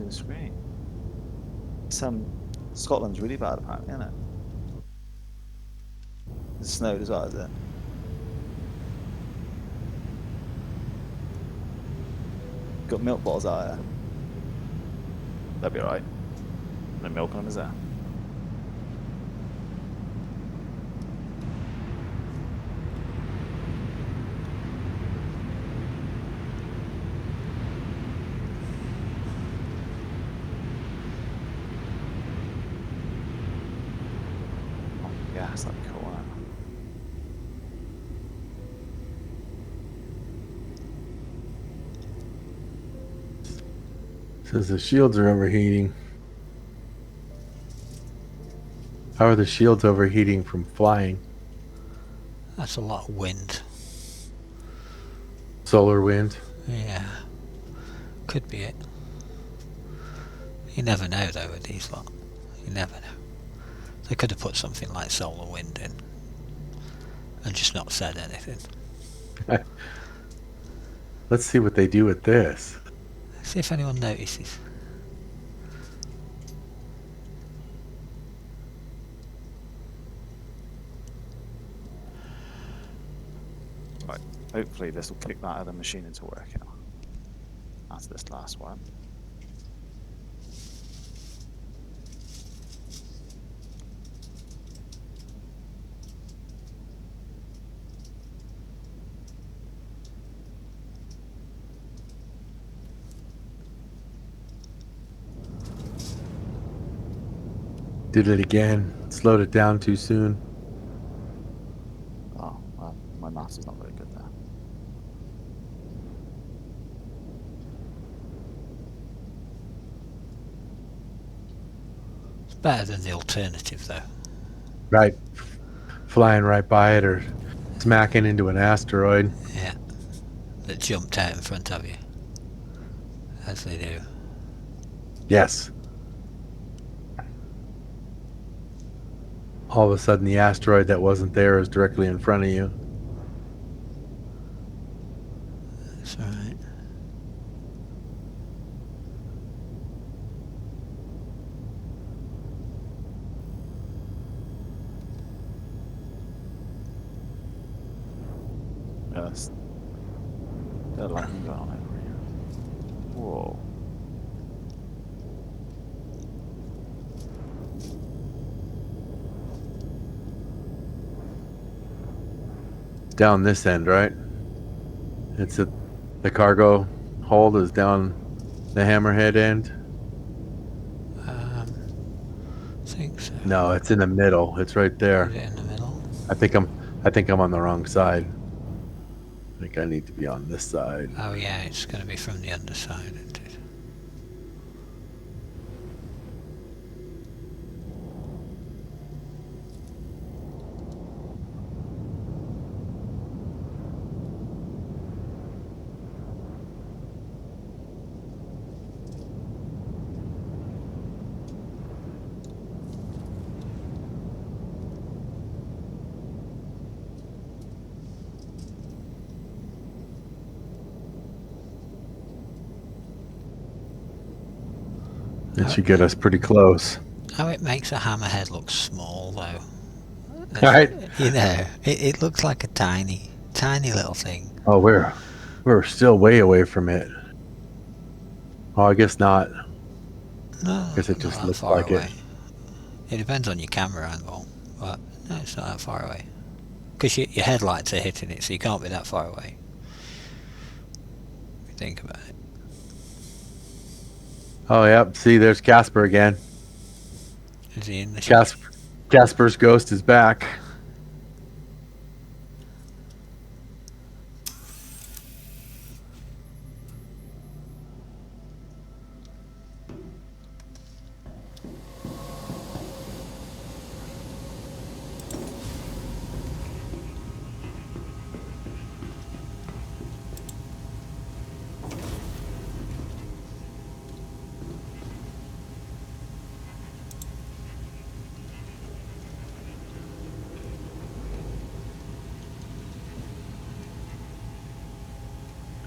to the screen. Scotland's really bad apparently, isn't it? It's snowed as well, is it? Got milk bottles out here. That'd be alright. No milk on them, is there? Oh, gas, that'd be cool, wouldn't it? Says the shields are overheating. How are the shields overheating from flying? That's a lot of wind. Solar wind? Yeah. Could be it. You never know though with these lot. You never know. They could have put something like solar wind in and just not said anything. Let's see what they do with this. See if anyone notices. Right. Hopefully this will kick that other machine into working. That's this last one. Did it again. Slowed it down too soon. Oh, well, my maths is not very good there. It's better than the alternative though. Right. Flying right by it or smacking into an asteroid. Yeah. That jumped out in front of you. As they do. Yes. All of a sudden the asteroid that wasn't there is directly in front of you. That's alright. Yes. There's lightning going on over here. Whoa. It's down this end, right? It's at the cargo hold is down the hammerhead end. I think so. No, it's in the middle. It's right there. Is it in the middle? I think I'm on the wrong side. I think I need to be on this side. Oh yeah, it's going to be from the underside, isn't it? It should get us pretty close. Oh, it makes a hammerhead look small though. Right. You know, it looks like a tiny little thing. Oh, we're still way away from it. Oh, I guess not. No, I guess it not just that looks far like away. it. It depends on your camera angle, but no, it's not that far away. Because your headlights are hitting it, so you can't be that far away. If you think about it. Oh, yep. See, there's Casper again. Is he in the ship? Casper's ghost is back.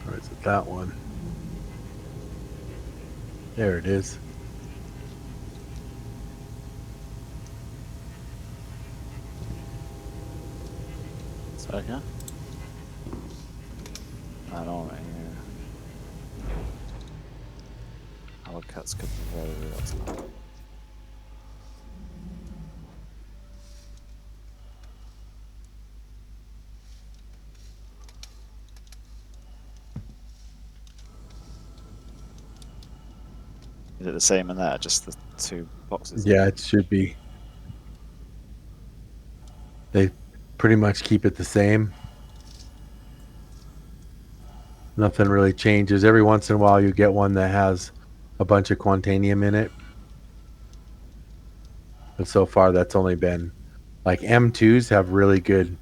Or is it that one? There it is. So yeah. I know, right here. Our cats could be very real tonight. Is it the same in there? Just the two boxes? Yeah, it should be. They pretty much keep it the same. Nothing really changes. Every once in a while, you get one that has a bunch of quantanium in it. But so far, that's only been like M2s have really good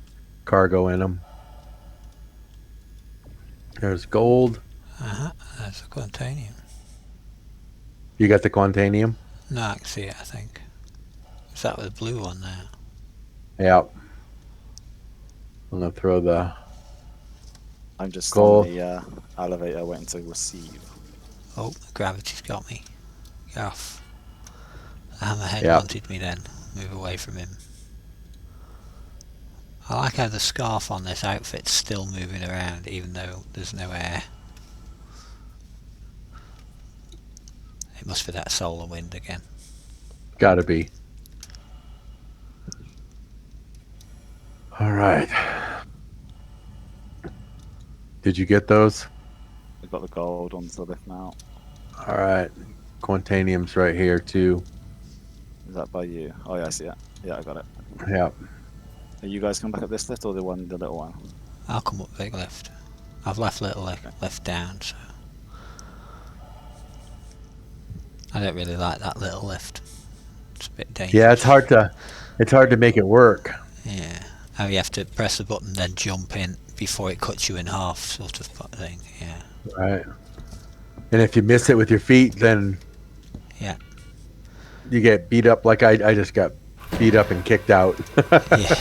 cargo in them. There's gold. That's a quantanium. You got the quantanium? No, I can see it, I think. Is that the blue one there? Yeah. I'm gonna throw the I'm just gold. on the elevator waiting to receive. Oh, gravity's got me. Get off. The hammerhead Yep. wanted me then. Move away from him. I like how the scarf on this outfit's still moving around even though there's no air. It must be that solar wind again. Gotta be. All right. Did you get those? We've got the gold onto the lift now. All right. Quantanium's right here too. Is that by you? Oh yeah, I see it. Yeah, I got it. Yeah. Are you guys come back up this lift or the little one? I'll come up big lift. I've left little lift down, so I don't really like that little lift. It's a bit dangerous. Yeah, it's hard to make it work. Yeah. How you have to press the button then jump in before it cuts you in half, sort of thing. Yeah. Right. And if you miss it with your feet, then Yeah. you get beat up like I just got beat up and kicked out. Yeah.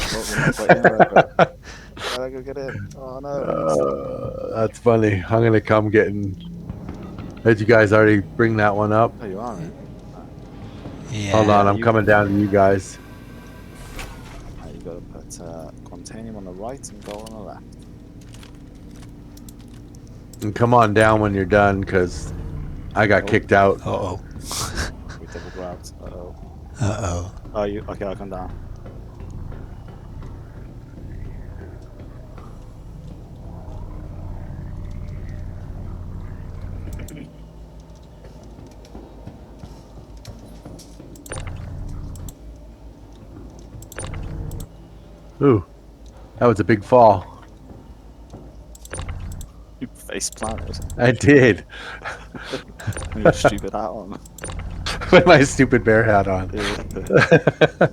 Gotta go get it. Oh no. That's funny. I'm gonna come getting. Did you guys already bring that one up? Oh, you are, right? Yeah. Hold on, I'm you- coming down to you guys. You gotta put quantanium on the right and gold on the left. And come on down when you're done, because I got kicked out. Uh-oh. We double grabbed. Uh-oh. Uh-oh. Oh, you... Okay, I'll come down. Ooh, that was a big fall. You face planted. I did. With your stupid hat on. With my stupid bear hat on. Yeah.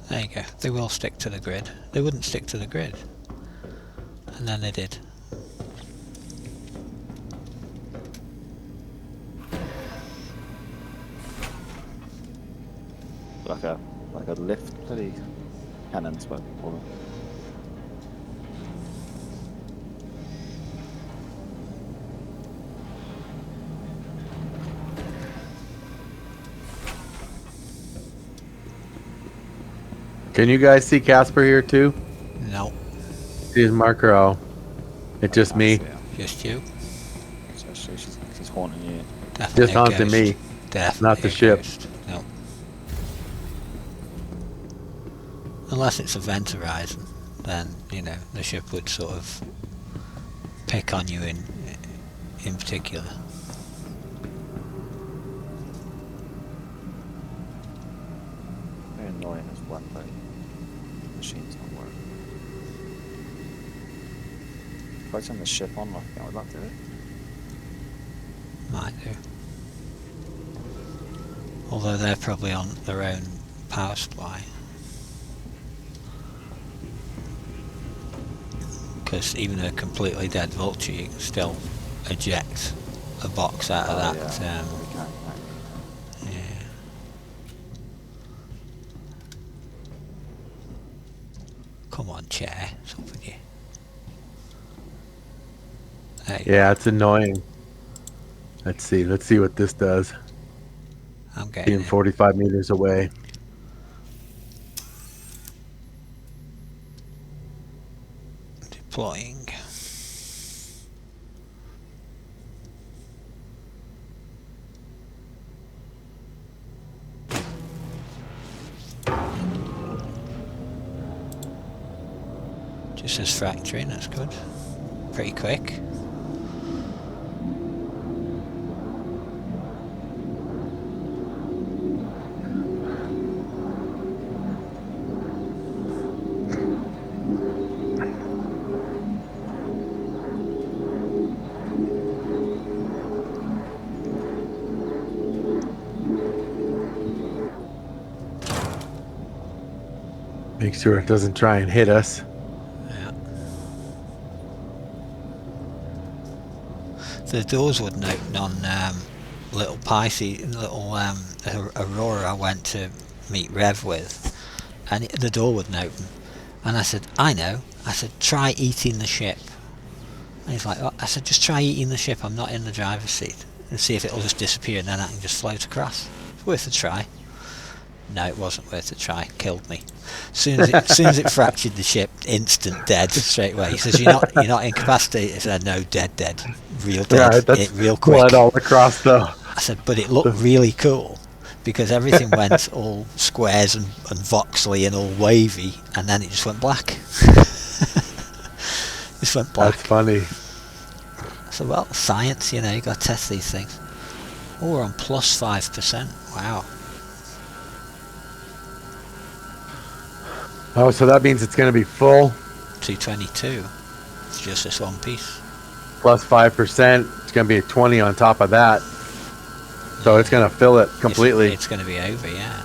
There you go. They will stick to the grid. They wouldn't stick to the grid. And then they did. like a lift bloody cannons, what we call them. Can you guys see Casper here too? No. See his marker? Oh, it's just me. Yeah. Just you. So she's haunting you. Definitely Just a haunting ghost. me. Definitely not the a ship. ghost. No. Unless it's event horizon, then you know the ship would sort of pick on you in particular. Very annoying as one thing. Machine's not working. If I turn the ship on like that, would that do it? Might do. Although they're probably on their own power supply. Because even a completely dead vulture, you can still eject a box out of that. Yeah. We can, Yeah. Come on, chair. It's up with you. There you Yeah, it's annoying. Let's see what this does. go. I'm getting Being it. 45 meters away. Deploying. Just as fracturing, that's good. Pretty quick. Make sure it doesn't try and hit us. Yeah. The doors wouldn't open on little Pisces, little Aurora I went to meet Rev with, and the door wouldn't open. And I said, I know. I said, try eating the ship. And he's like, oh. I said, just try eating the ship. I'm not in the driver's seat, and see if it'll just disappear, and then I can just float across. It's worth a try. No, it wasn't worth a try. Killed me. As soon as it fractured the ship, instant dead straight away. He says, "You're not incapacitated." I said, "No, dead, real dead, Right, that's real quick." blood all across the. I said, "But it looked really cool because everything went all squares and voxely and all wavy, and then it just went black." Just went black. That's funny. I said, "Well, science, you got to test these things." Oh, we're on plus 5%. Wow. Oh, so that means it's going to be full 222. It's just this one piece. plus 5%. It's going to be a 20 on top of that. So it's going to fill it completely. It's going to be over, yeah.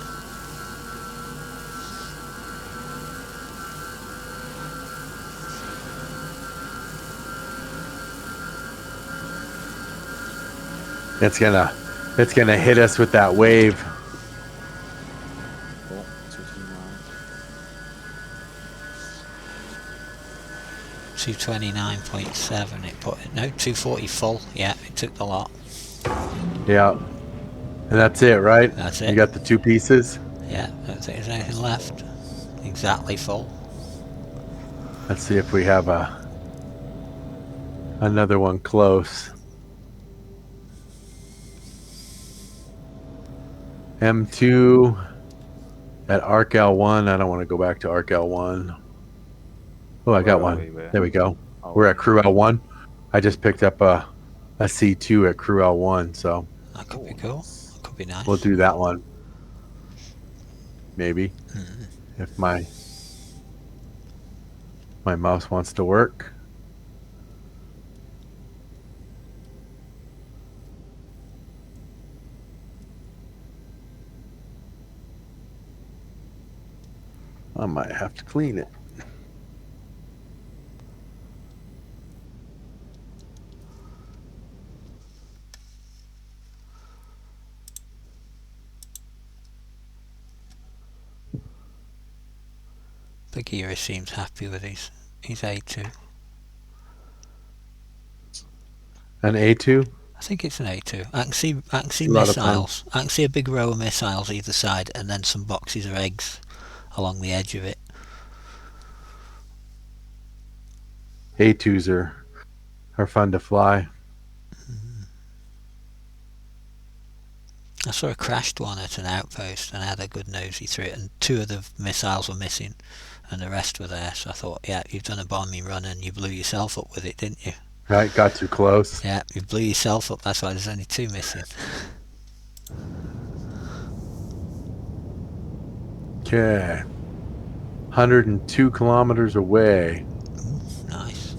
It's gonna hit us with that wave. Oh, 229. 229.7 it put it. No, 240 full. Yeah, it took the lot. Yeah. And that's it, right? That's it. You got the two pieces. Yeah, I don't think there's anything left. Exactly full. Let's see if we have another one close. M2 at Arc L1. I don't want to go back to Arc L1. Oh, I got Where are one. we? There we go. Oh, We're at Crew L1. I just picked up a C2 at Crew L1, so That could be cool. That could be nice. we'll do that one. Maybe. If my mouse wants to work. I might have to clean it. Bagheera seems happy with his A2. An A2? I think it's an A2. I can see A lot of fun. missiles. I can see a big row of missiles either side, and then some boxes of eggs along the edge of it. A2s are fun to fly. I saw a crashed one at an outpost, and I had a good nosy through it, and 2 of the missiles were missing, and the rest were there. So I thought, yeah, you've done a bombing run, and you blew yourself up with it, didn't you? Right, got too close. Yeah, you blew yourself up. That's why there's only 2 missing. Okay. 102 kilometers away. Nice.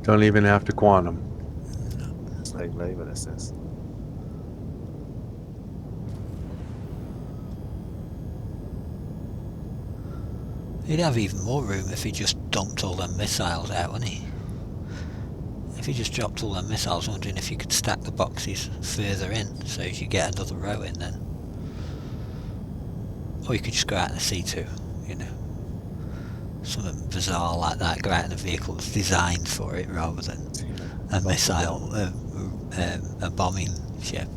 Don't even have to quantum. Slave labor, this is. He'd have even more room if he just dumped all them missiles out, wouldn't he? If he just dropped all them missiles, wondering if you could stack the boxes further in, so you could get another row in then. Or you could just go out in the C2, something bizarre like that, go out in a vehicle that's designed for it rather than a missile, a bombing ship.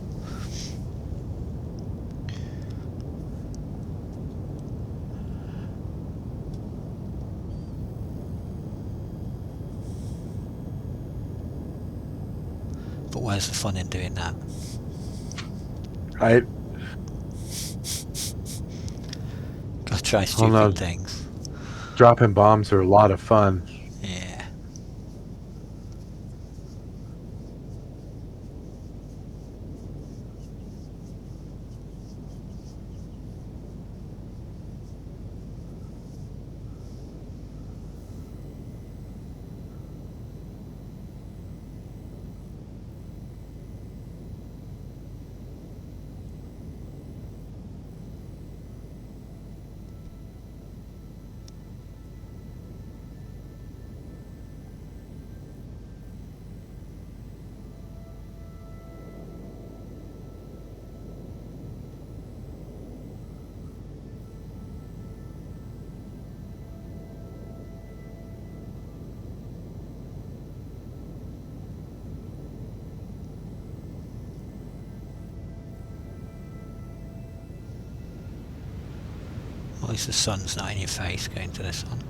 But where's the fun in doing that? Right? Gotta try Oh, stupid no. things. Dropping bombs are a lot of fun. Yeah. At least the sun's not in your face going to this one.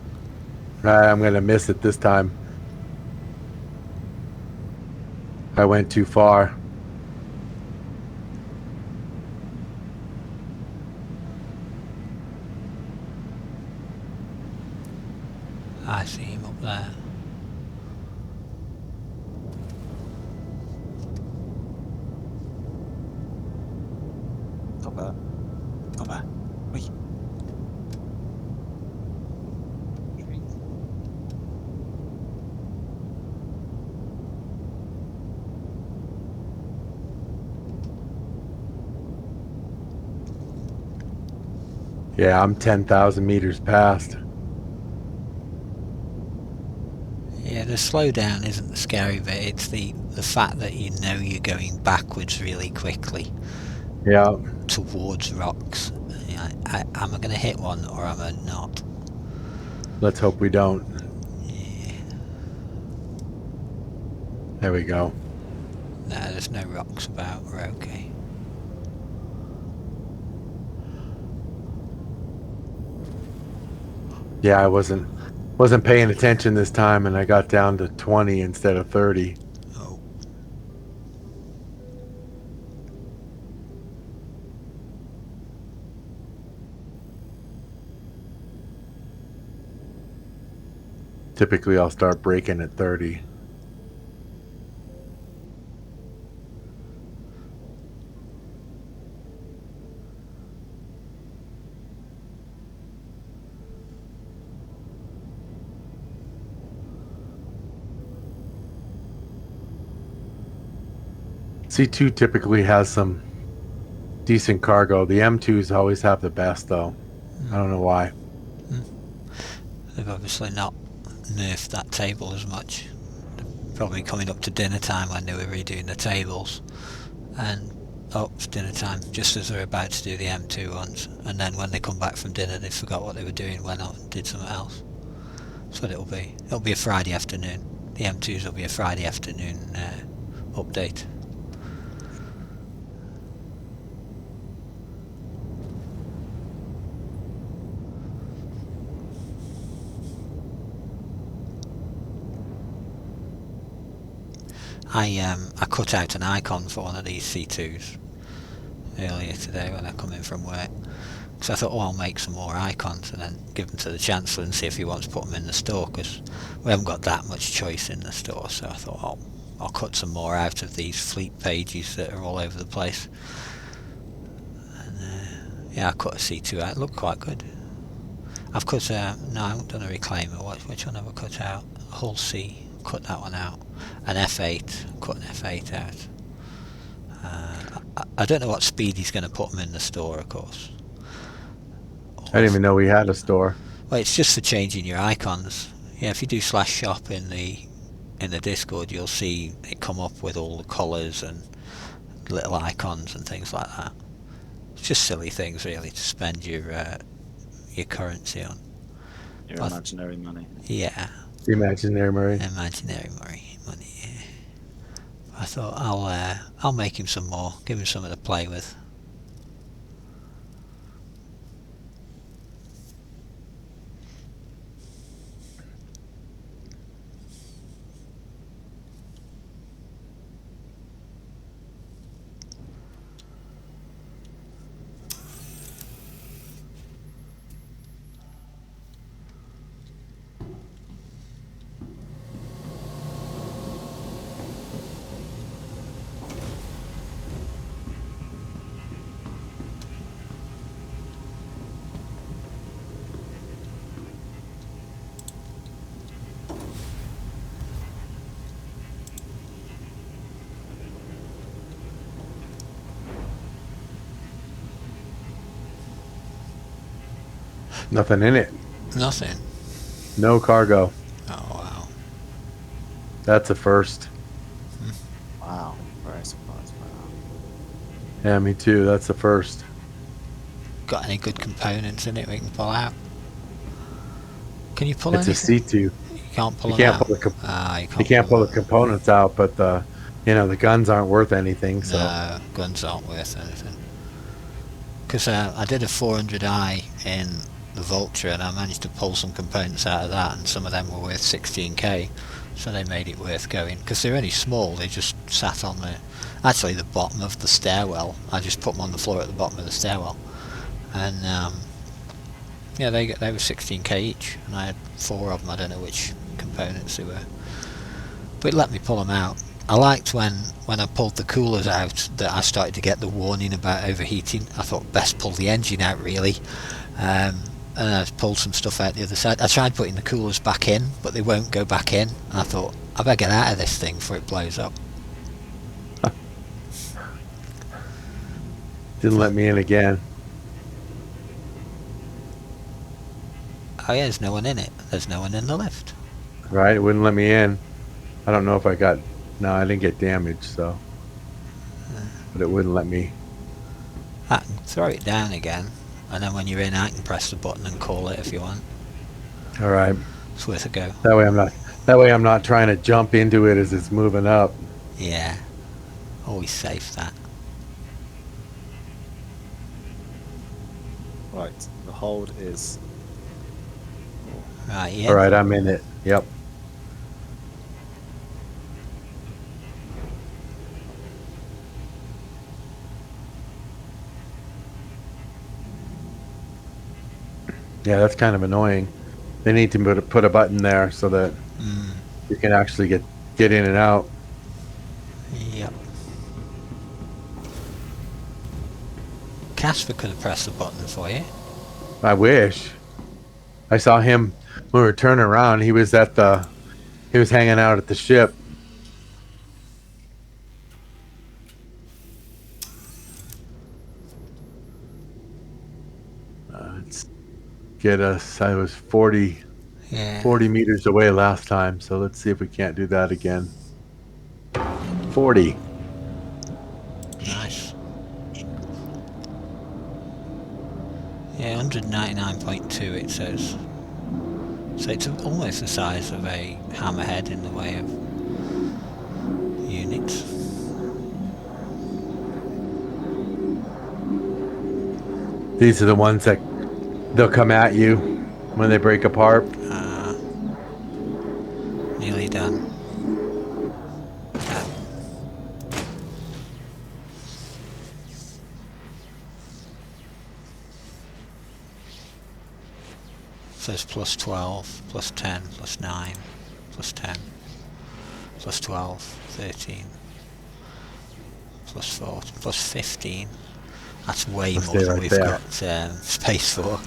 I'm going to miss it this time. I went too far. I see him up there. Stop that. Come back. Wait. Yeah, I'm 10,000 meters past. Yeah, the slowdown isn't the scary bit, it's the fact that you know you're going backwards really quickly Yeah. towards rocks. You know, am I going to hit one or am I not? Let's hope we don't. Yeah. There we go. No, there's no rocks about, we're okay. Yeah, I wasn't paying attention this time, and I got down to 20 instead of 30. Oh. Typically, I'll start braking at 30. C2 typically has some decent cargo. The M2s always have the best, though. I don't know why. They've obviously not nerfed that table as much. They're probably coming up to dinner time when they were redoing the tables. And it's dinner time, just as they're about to do the M2 ones. And then when they come back from dinner, they forgot what they were doing, went out and did something else. That's what it'll be. It'll be a Friday afternoon. The M2s will be a Friday afternoon update. I cut out an icon for one of these C2s earlier today when I come in from work. So I thought, oh, I'll make some more icons and then give them to the Chancellor and see if he wants to put them in the store, because we haven't got that much choice in the store. So I thought, oh, I'll cut some more out of these fleet pages that are all over the place. And yeah, I cut a C2 out. It looked quite good. I've cut no, I haven't done a reclaimer. Which one have I cut out? Hull C, cut that one out. An F8, cut an F8 out. I don't know what speed he's going to put them in the store, of course. I didn't even know we had a store. Well, it's just for changing your icons. Yeah, if you do /shop in the Discord, you'll see it come up with all the colours and little icons and things like that. It's just silly things, really, to spend your currency on. Your But- imaginary money. Yeah, Imaginary Murray. imaginary money. Yeah. I thought I'll make him some more, give him something to play with. Nothing in it. Nothing. No cargo. Oh wow. That's a first. Wow. Very surprised by that. Yeah, me too. That's the first. Got any good components in it we can pull out? Can you pull It's a anything? C2. You can't pull You them can't out. pull the You you can't pull the components out, but the guns aren't worth anything. So No, guns aren't worth anything. Because I did a 400i in the Vulture and I managed to pull some components out of that, and some of them were worth 16k, so they made it worth going. Because they're only small, they just sat on the bottom of the stairwell. I just put them on the floor at the bottom of the stairwell, and yeah, they were 16k each, and I had 4 of them. I don't know which components they were, but it let me pull them out. I liked when I pulled the coolers out that I started to get the warning about overheating. I thought best pull the engine out really, and I pulled some stuff out the other side. I tried putting the coolers back in, but they won't go back in, and I thought I better get out of this thing before it blows up. didn't let me in again. Oh yeah, there's no one in it. There's no one in the lift. Right? It wouldn't let me in. I don't know if I got. No, I didn't get damaged. So, but it wouldn't let me. I can throw it down again, and then when you're in, I can press the button and call it if you want. All right. It's worth a go. That way I'm not. That way I'm not trying to jump into it as it's moving up. Yeah, always safe that. Right. The hold is. Right, yeah. All right, I'm in it. Yep. Yeah, that's kind of annoying. They need to put a button there so that you can actually get in and out. Yep. Casper could have pressed the button for you. I wish. I saw him when we were turning around. He was hanging out at the ship. Let's get us. I was 40 Yeah. 40 meters away last time, so let's see if we can't do that again. 40. Nice. Yeah, 199.2 it says. So it's almost the size of a hammerhead in the way of units. These are the ones that they'll come at you when they break apart. Nearly done. So it's plus 12, plus 10, plus 9, plus 10, plus 12, 13, plus 4, plus 15. That's way Let's more stay than right we've there. got space for.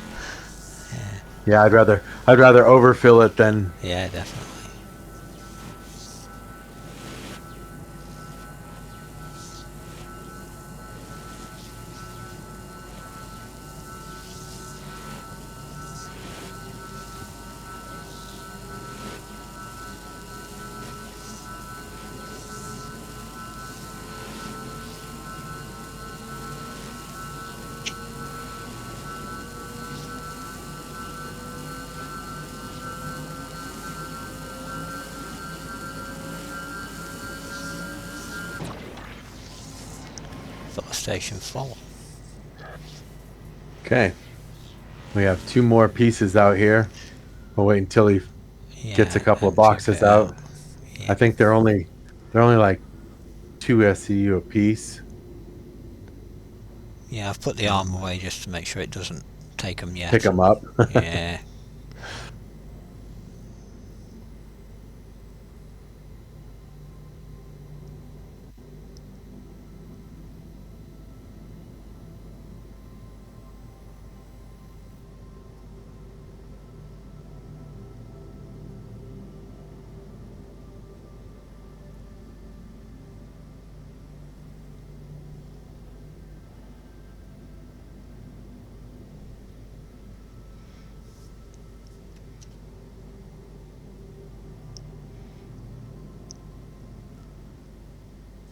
Yeah, I'd rather overfill it than. Yeah, definitely. station full. Okay. We have 2 more pieces out here. We'll wait until he Yeah, gets a couple of empty a boxes bit out. Yeah. I think they're only like 2 SCU a piece. Yeah, I've put the arm away just to make sure it doesn't take them yet. Pick them up. Yeah.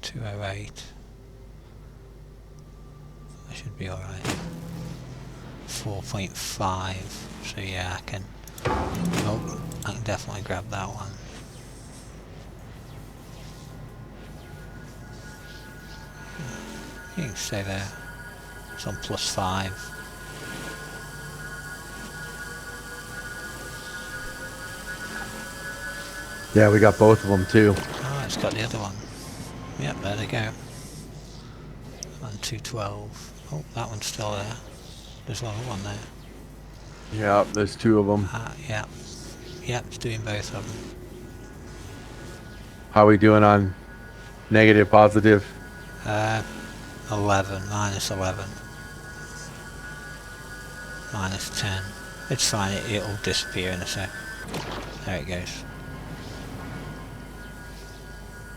$208. That should be alright. 4.5. So yeah, I can. Oh, I can definitely grab that one. You can stay there. It's on +5. Yeah, we got both of them too. Oh, it's got the other one. Yep, there they go. And 212. Oh, that one's still there. There's one there. Yeah, there's 2 of them. Yeah. Yep, it's doing both of them. How are we doing on negative, positive? 11, -11. -10. It's fine, it'll disappear in a sec. There it goes.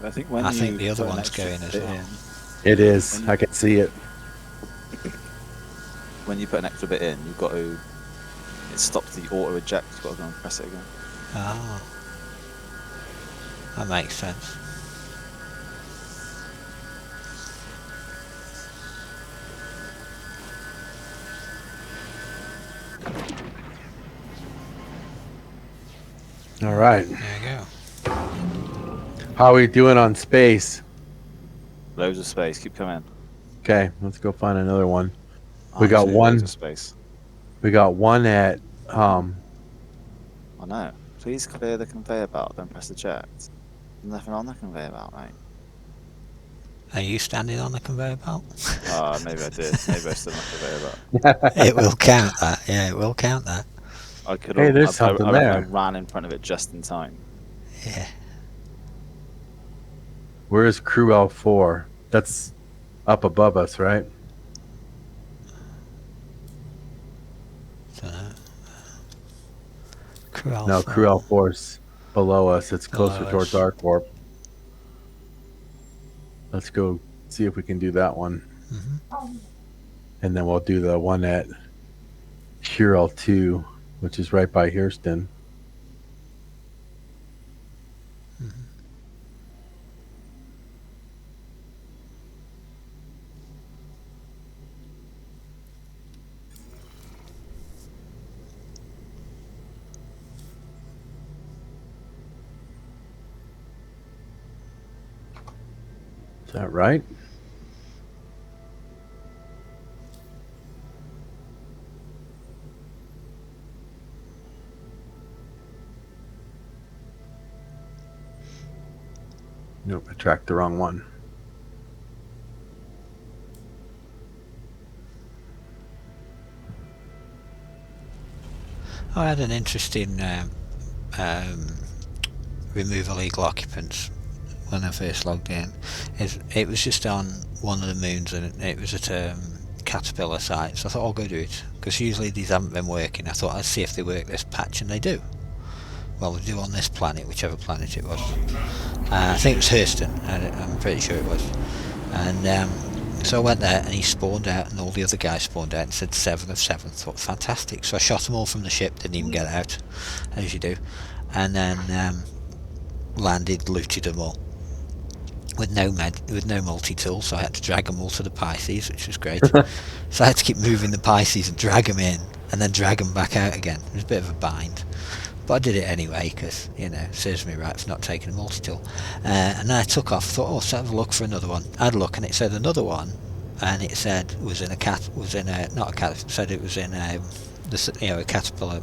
I think when I you think the other put an one's extra going as bit well. in, It is. I can see it. when you put an extra bit in, you've got to. It stops the auto eject. You've got to go and press it again. Ah. That makes sense. All right. There you go. How are we doing on space? Loads of space. Keep coming. Okay, let's go find another one. We got Absolutely one. Loads of space. We got one at I know. Please clear the conveyor belt. Don't press eject. There's nothing on the conveyor belt, mate. Are you standing on the conveyor belt? Maybe I did. Maybe I stood on the conveyor belt. It will count that. Yeah, it will count that. I could. Hey, there's I something reckon I there. ran in front of it just in time. Yeah. Where is Crew L4? That's up above us, right? Dunno. Crew No, Alpha. Crew L4's below us. It's closer Below towards us. our corp. Let's go see if we can do that one. And then we'll do the one at Hurl 2, which is right by Hurston. Is that right? Nope, I tracked the wrong one. I had an interesting remove illegal occupants when I first logged in. It was just on one of the moons and it was at Caterpillar site, so I thought I'll go do it because usually these haven't been working. I thought I'd see if they work this patch, and they do. Well, they do on this planet, whichever planet it was. I think it was Hurston. I'm pretty sure it was. And so I went there and he spawned out and all the other guys spawned out and said 7 of 7. Thought fantastic. So I shot them all from the ship, didn't even get out, as you do. And then landed, looted them all. With no multi-tool, so I had to drag them all to the Pisces, which was great. So I had to keep moving the Pisces and drag them in and then drag them back out again. It was a bit of a bind. But I did it anyway because, you know, it serves me right for not taking a multi-tool. And then I took off, thought, oh, let's have a look for another one. I had a look and it said another one and it said was in a not a cat said it was in a caterpillar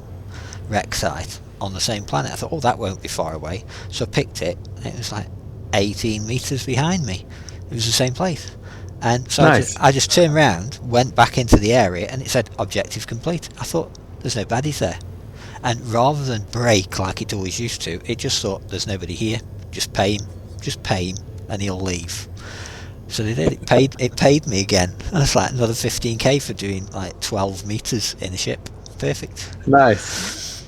wreck site on the same planet. I thought, oh, that won't be far away. So I picked it, and it was like 18 meters behind me. It was the same place. And so Nice. I just turned around, went back into the area, and it said objective complete. I thought, there's no baddies there. And rather than brake like it always used to, it just thought, there's nobody here. Just pay him, and he'll leave. So they did. It paid me again. And it's like another 15k for doing like 12 meters in a ship. Perfect. Nice.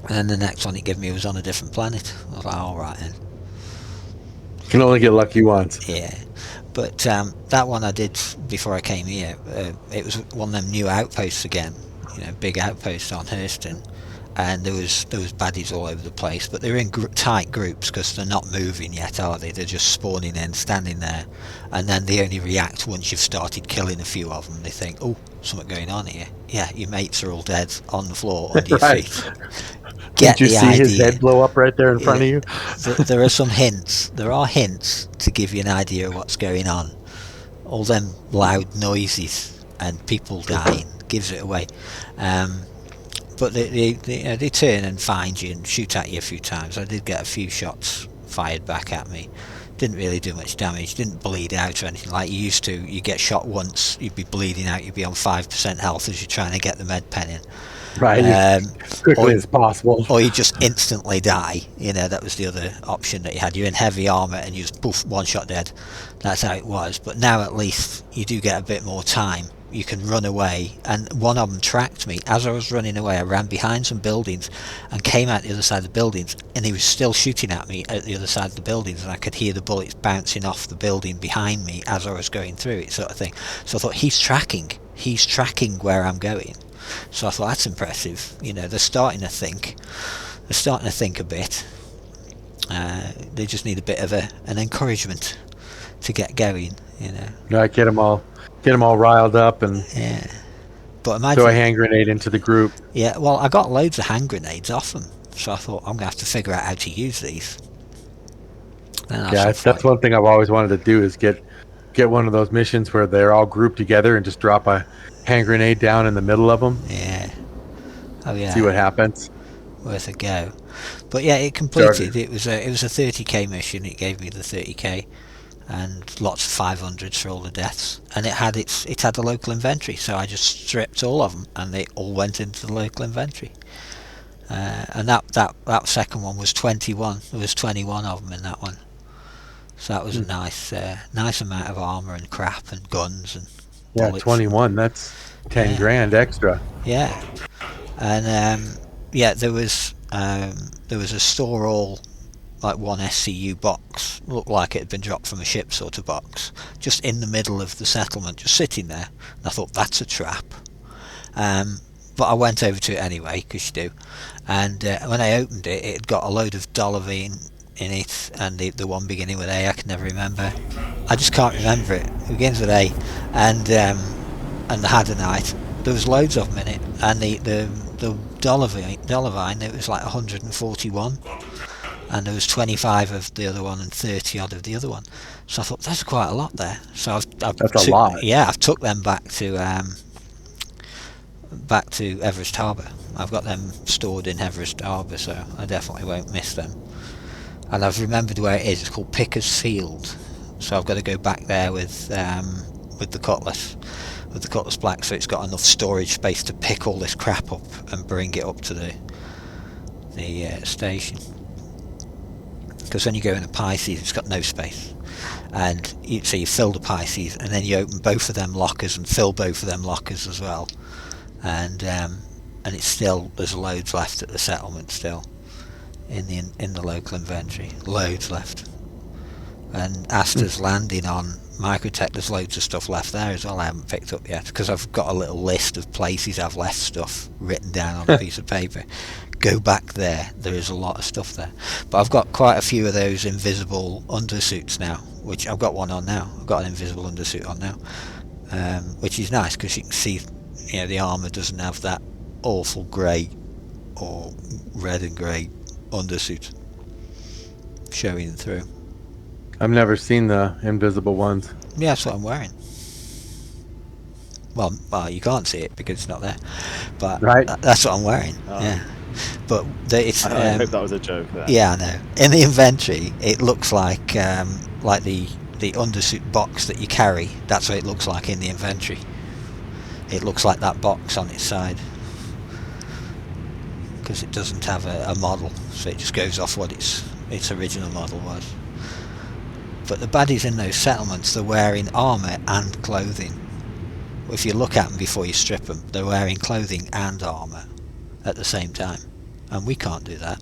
And then the next one it gave me was on a different planet. I was like, all right then. You can only get lucky once. Yeah. But that one I did before I came here. It was one of them new outposts again. Big outposts on Hurston. And there was baddies all over the place, but they're in tight groups because they're not moving yet, are they? They're just spawning in, standing there, and then they only react once you've started killing a few of them. They think, oh, something going on here. Yeah, your mates are all dead on the floor under your Right. feet. Get Did you the see idea. his head blow up right there in front of you? There are some hints. There are hints to give you an idea of what's going on. All them loud noises and people dying gives it away. But they turn and find you and shoot at you a few times. I did get a few shots fired back at me. Didn't really do much damage. Didn't bleed out or anything like you used to. You get shot once, you'd be bleeding out. You'd be on 5% health as you're trying to get the med pen in. Right. As quickly as possible. Or you just instantly die. That was the other option that you had. You're in heavy armour and you just poof, one shot dead. That's how it was. But now at least you do get a bit more time. You can run away, and one of them tracked me. As I was running away, I ran behind some buildings and came out the other side of the buildings, and he was still shooting at me at the other side of the buildings, and I could hear the bullets bouncing off the building behind me as I was going through it, sort of thing. So I thought, he's tracking where I'm going. So I thought, that's impressive. They're starting to think a bit. They just need a bit of an encouragement to get going. Right, get them all riled up and But imagine, throw a hand grenade into the group. Yeah, well, I got loads of hand grenades off them, so I thought, I'm gonna have to figure out how to use these. That's one thing I've always wanted to do is get one of those missions where they're all grouped together and just drop a hand grenade down in the middle of them. Yeah. Oh yeah. See what happens. Worth a go. But yeah, it completed. It was a 30k mission. It gave me the 30k. And lots of 500s for all the deaths, and it had a local inventory, so I just stripped all of them, and they all went into the local inventory. And that second one was 21. There was 21 of them in that one, so that was a nice amount of armor and crap and guns and bullets. 21. That's 10 grand extra. Yeah, and there was a store all. Like one SCU box, looked like it had been dropped from a ship sort of box, just in the middle of the settlement, just sitting there. And I thought, that's a trap. But I went over to it anyway, because you do. And when I opened it, it had got a load of Dolovine in it, and the one beginning with A, I can never remember. I just can't remember it. It begins with A. And the Hadonite, there was loads of them in it. And the Dolovine, it was like 141. And there was 25 of the other one and 30 odd of the other one. So I thought, that's quite a lot there. So That's a lot. Yeah, I've took them back to Everest Harbour. I've got them stored in Everest Harbour, so I definitely won't miss them. And I've remembered where it is. It's called Picker's Field. So I've got to go back there with the Cutlass. With the Cutlass Black, so it's got enough storage space to pick all this crap up and bring it up to the station. Because when you go in a Pisces, it's got no space, and so you fill the Pisces, and then you open both of them lockers and fill both of them lockers as well, and it's still, there's loads left at the settlement still in the local inventory, loads left. And Asta's landing on Microtech, there's loads of stuff left there as well I haven't picked up yet, because I've got a little list of places I've left stuff written down on a piece of paper. Go back there is a lot of stuff there. But I've got quite a few of those invisible undersuits now, which I've got one on now. I've got an invisible undersuit on now, which is nice because you can see the armour doesn't have that awful grey or red and grey undersuit showing through. I've never seen the invisible ones. Yeah, that's what I'm wearing. Well, you can't see it because it's not there, but Right. that's what I'm wearing. Oh. Yeah, but it's I hope that was a joke there. yeah, I know. In the inventory, it looks like the undersuit box that you carry. That's what it looks like in the inventory. It looks like that box on its side because it doesn't have a model, so it just goes off what its original model was. But the baddies in those settlements, they're wearing armour and clothing. If you look at them before you strip them, they're wearing clothing and armour at the same time, and we can't do that.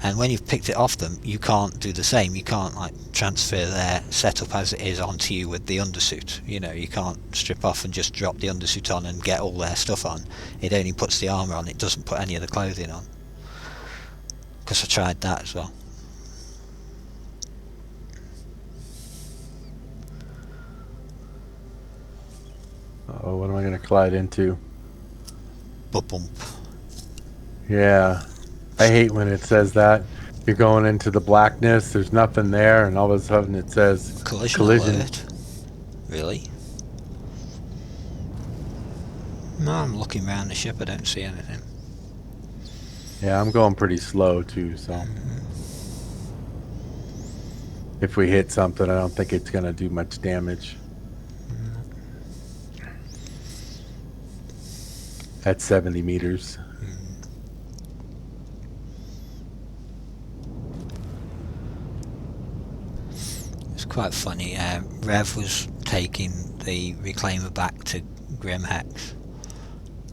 And when you've picked it off them, you can't do the same. You can't like transfer their setup as it is onto you with the undersuit. You know, you can't strip off and just drop the undersuit on and get all their stuff on. It only puts the armour on, it doesn't put any of the clothing on. Because I tried that as well. Oh, what am I going to collide into? Bump. Yeah. I hate when it says that. You're going into the blackness, there's nothing there, and all of a sudden it says Collision alert. Really? No, I'm looking around the ship, I don't see anything. Yeah, I'm going pretty slow too, so. If we hit something, I don't think it's going to do much damage. At 70 meters. It's quite funny. Rev was taking the reclaimer back to Grimhex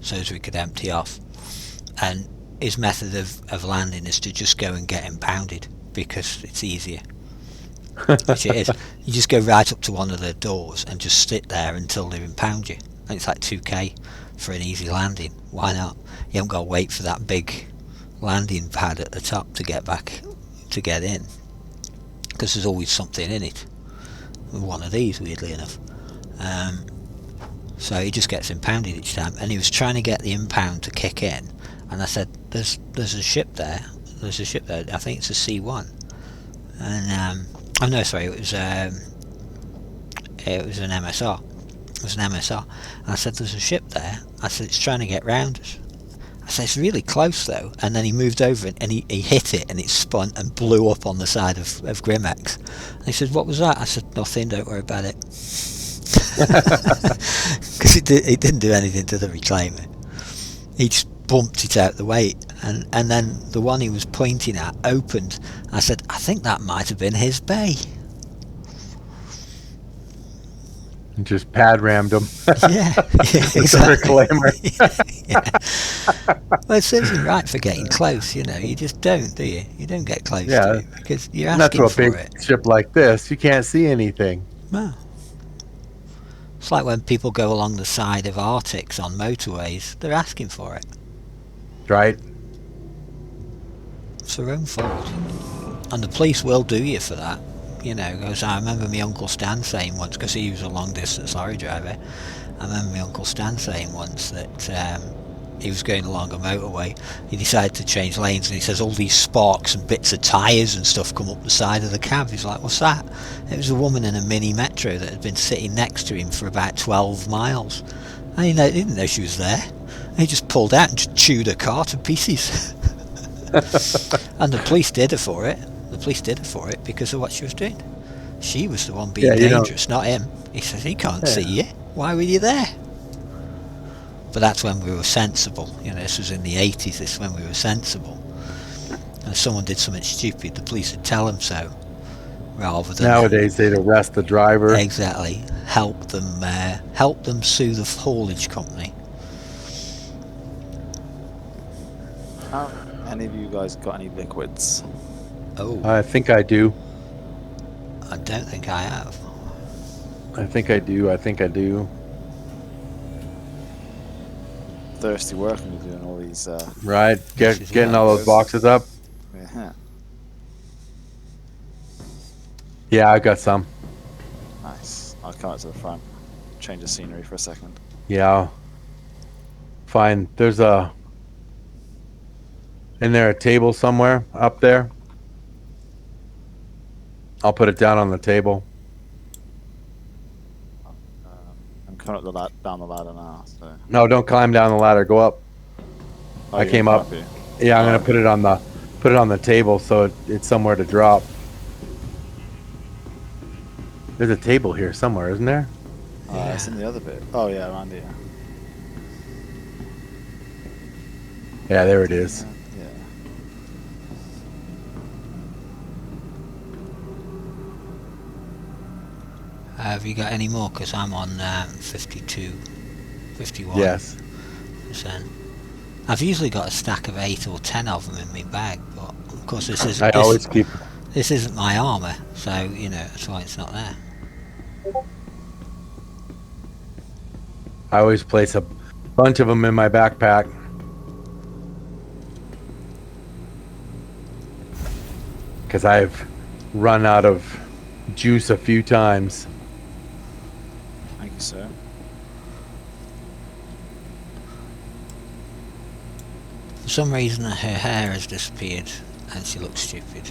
so as we could empty off, and his method of landing is to just go and get impounded because it's easier. Which it is. You just go right up to one of the doors and just sit there until they impound you. And it's like 2k for an easy landing. Why not? You haven't got to wait for that big landing pad at the top to get back to get in, because there's always something in it. One of these, weirdly enough. So he just gets impounded each time, and he was trying to get the impound to kick in, and I said, "There's a ship there. There's a ship there. I think it's a C1." And oh no, sorry, it was an MSR. It was an MSR. And I said, "There's a ship there." I said, "It's trying to get round us." I said, "It's really close though." And then he moved over it, and he hit it, and it spun and blew up on the side of Grimex. And he said, "What was that?" I said, "Nothing, don't worry about it." Because it didn't do anything to the reclaimer. He just bumped it out the way, and then the one he was pointing at opened. I said, "I think that might have been his bay." And just pad rammed him. Yeah, With exactly. the reclaimer. Yeah. Well, it serves him right for getting close, you know. You just don't, do you? You don't get close Yeah. to it because you're Not asking to a for big it. ship like this. You can't see anything. No. It's like when people go along the side of Arctics on motorways, they're asking for it. Right? It's their own fault. And the police will do you for that. You know, because I remember my Uncle Stan saying once, because he was a long distance lorry driver, I remember my Uncle Stan saying once that he was going along a motorway, he decided to change lanes, and he says all these sparks and bits of tyres and stuff come up the side of the cab. He's like, "What's that?" It was a woman in a mini metro that had been sitting next to him for about 12 miles. And he didn't know she was there. And he just pulled out and just chewed her car to pieces. And the police did her for it. The police did her for it because of what she was doing. She was the one being dangerous, not him. He says, "He can't see you. Why were you there?" But that's when we were sensible. You know, this was in the 80s. This is when we were sensible. And if someone did something stupid, the police would tell them so, rather than Nowadays, they'd arrest the driver. exactly help them sue the haulage company. Any of you guys got any liquids? Oh, I think I do. I don't think I have. I think I do. Thirsty work when you're doing all these. Right? This is Getting right. all those boxes up. Yeah. Yeah, I got some. Nice. I'll come out to the front. Change the scenery for a second. Yeah. Fine. There's in there a table somewhere up there. I'll put it down on the table. I'm coming up down the ladder now. So. No, don't climb down the ladder. Go up. Oh, I you're came gonna up. drop you? Yeah, I'm Oh, gonna put it on the table so it's somewhere to drop. There's a table here somewhere, isn't there? It's in the other bit. Oh yeah, around here. Yeah, there it is. Yeah. Have you got any more? Because I'm on 52, 51%. Yes. I've usually got a stack of 8 or 10 of them in my bag, but of course I always keep. this isn't my armour, so you know that's why it's not there. I always place a bunch of them in my backpack. Because I've run out of juice a few times. Thank you, sir. For some reason, her hair has disappeared, and she looks stupid.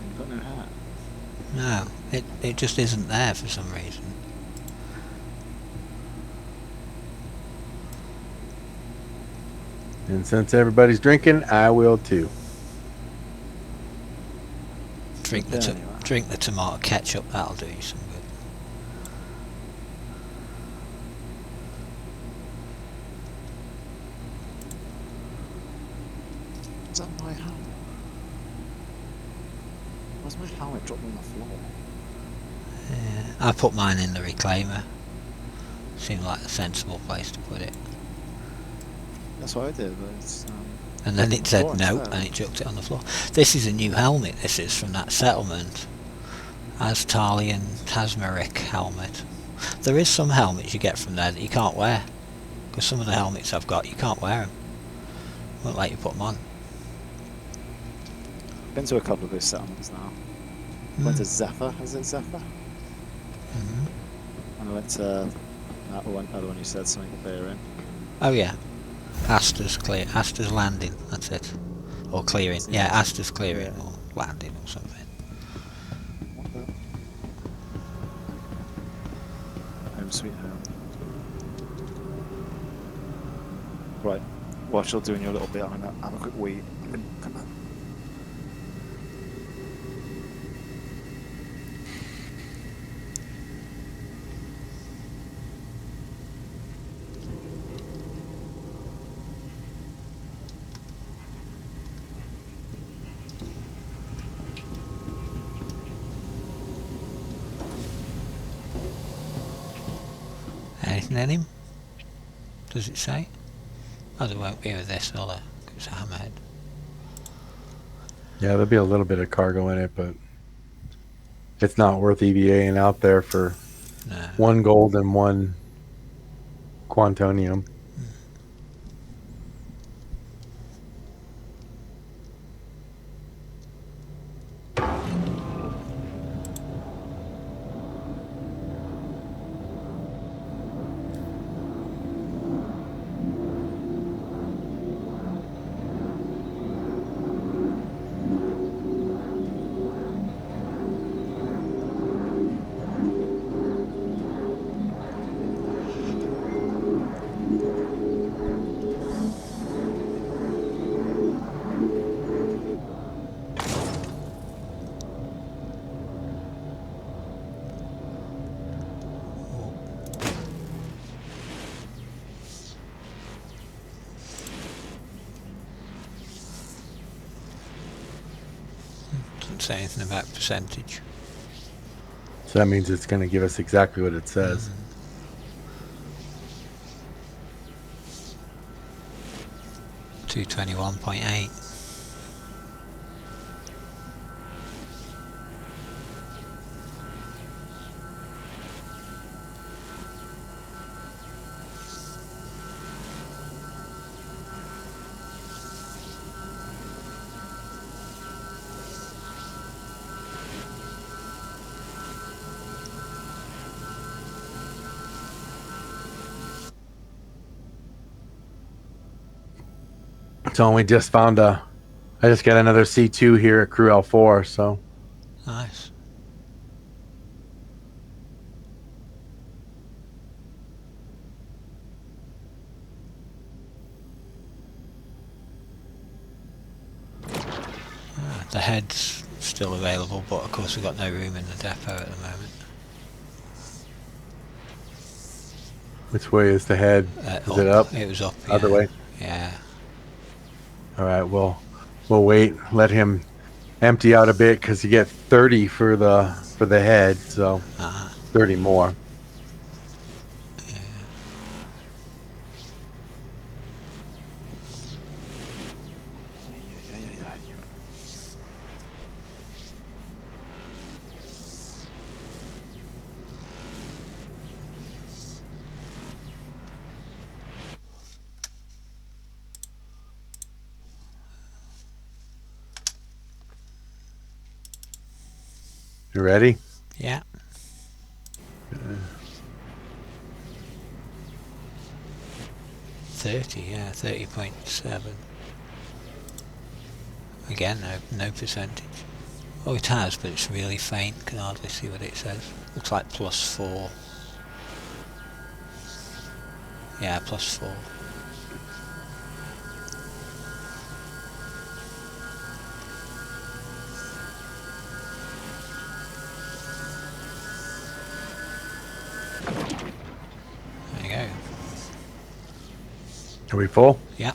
You've got no hat. No, it just isn't there for some reason. And since everybody's drinking, I will too. Drink Okay, anyway. drink the tomato ketchup. That'll do you some good. Is that my helmet? Where's my helmet dropped on the floor? Yeah, I put mine in the reclaimer. Seemed like a sensible place to put it. That's what I did, but it's And then it said floor no, instead. and it chucked it on the floor. This is a new helmet. This is from that settlement. Astalian Tasmaric helmet. There is some helmets you get from there that you can't wear. Because some of the helmets I've got, you can't wear them. Won't let you put them on. Been to a couple of those settlements now. Went to Zephyr, is it Zephyr? Mhm. And I went to that other one you said something clear in. Oh yeah. Aster's landing, that's it. Or clearing. Yeah, Aster's clearing or landing or something. What the? Home sweet home. Right. Whilst you're doing your little bit, I'm gonna have a quick wee. Come on. Anything in him? Does it say? Oh, there won't be with this, will there? 'Cause it's a hammerhead. Yeah, there'll be a little bit of cargo in it, but it's not worth EVAing out there for No. 1 gold and 1 quantonium. Doesn't say anything about percentage. So that means it's going to give us exactly what it says. 221.8. So we just found a I just got another C2 here at Crew L4, so Nice. The head's still available, but of course we've got no room in the depot at the moment. which way is the head? Is it up? It was up. Other Yeah. way? Yeah. All right, we'll wait. Let him empty out a bit because you get 30 for the head, so 30 more. You ready? Yeah. Uh, 30, yeah, 30.7. Again, no percentage. Oh, it has, but it's really faint. Can hardly see what it says. Looks like +4. Yeah, +4. There you go. Are we full? Yeah,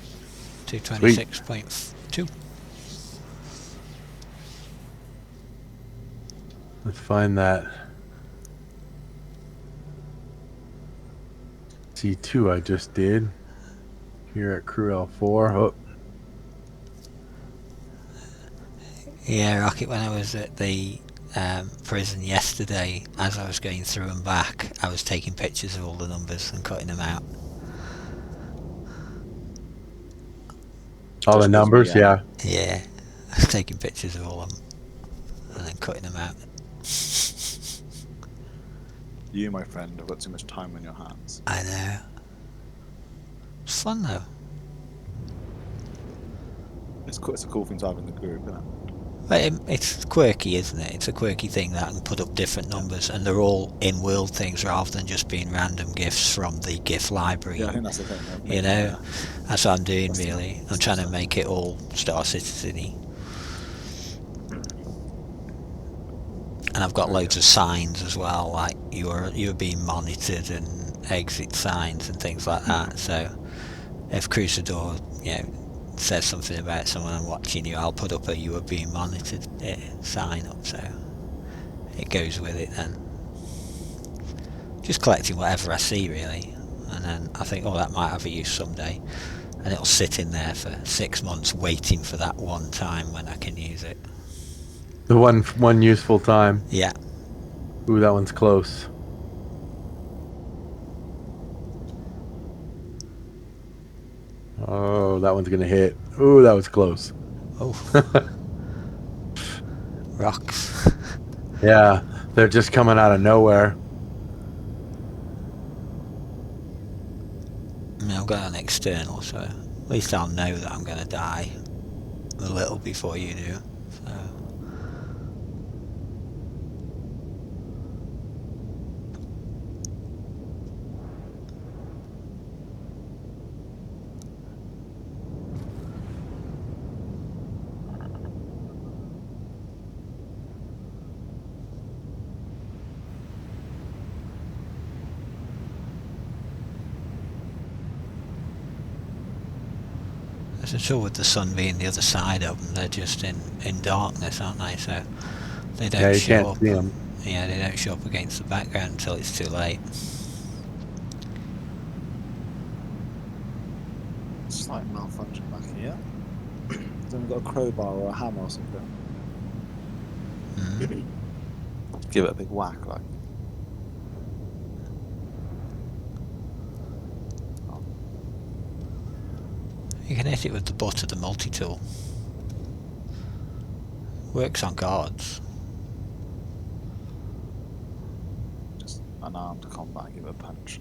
226.2. Let's find that C2 I just did here at Crew L4. Oh, Yeah, Rocket, when I was at the prison yesterday, as I was going through and back, I was taking pictures of all the numbers and cutting them out. all the Just 'cause numbers, we, yeah. Yeah, I was taking pictures of all of them and then cutting them out. You, my friend, have got too much time on your hands. I know. It's fun though. It's a cool thing to have in the group, isn't it? But it's quirky, isn't it? It's a quirky thing that I can put up different numbers, and they're all in-world things rather than just being random gifts from the gift library. Yeah, I think that's the thing. You know, that's what I'm doing That's the- really. I'm trying to make it all Star Citizen-y. And I've got loads of signs as well, like you're being monitored and exit signs and things like that. So if Crusader, says something about someone watching you, I'll put up a "you are being monitored" sign up, so it goes with it then. Just collecting whatever I see really, and then I think, oh, that might have a use someday, and it'll sit in there for 6 months waiting for that one time when I can use it. The one useful time. Yeah. Ooh, that one's close. Oh, that one's gonna hit. Ooh, that was close. Oh. Rocks. Yeah, they're just coming out of nowhere. I've got an external, so at least I'll know that I'm going to die a little before you do. So. There's a trouble with the sun being the other side of them. They're just in darkness, aren't they? So they don't You show can't up. see them. Yeah, they don't show up against the background until it's too late. Slight malfunction back here. Then we've got a crowbar or a hammer or something. Give it a big whack, like. You can hit it with the butt of the multi-tool. Works on guards. Just unarmed combat, give it a punch.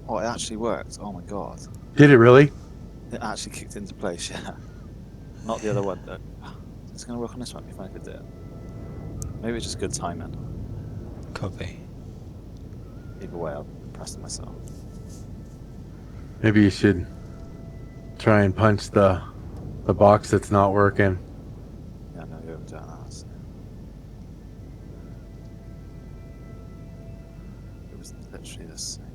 Oh, it actually worked. Oh my god. Did it really? It actually kicked into place, yeah. Not the other one, though. It's going to work on this one, if I did it. Maybe it's just good timing. Could be. Either way, I'm impressed with myself. Maybe you should try and punch the box that's not working. Yeah, no, you're doing that. So. It was literally the same.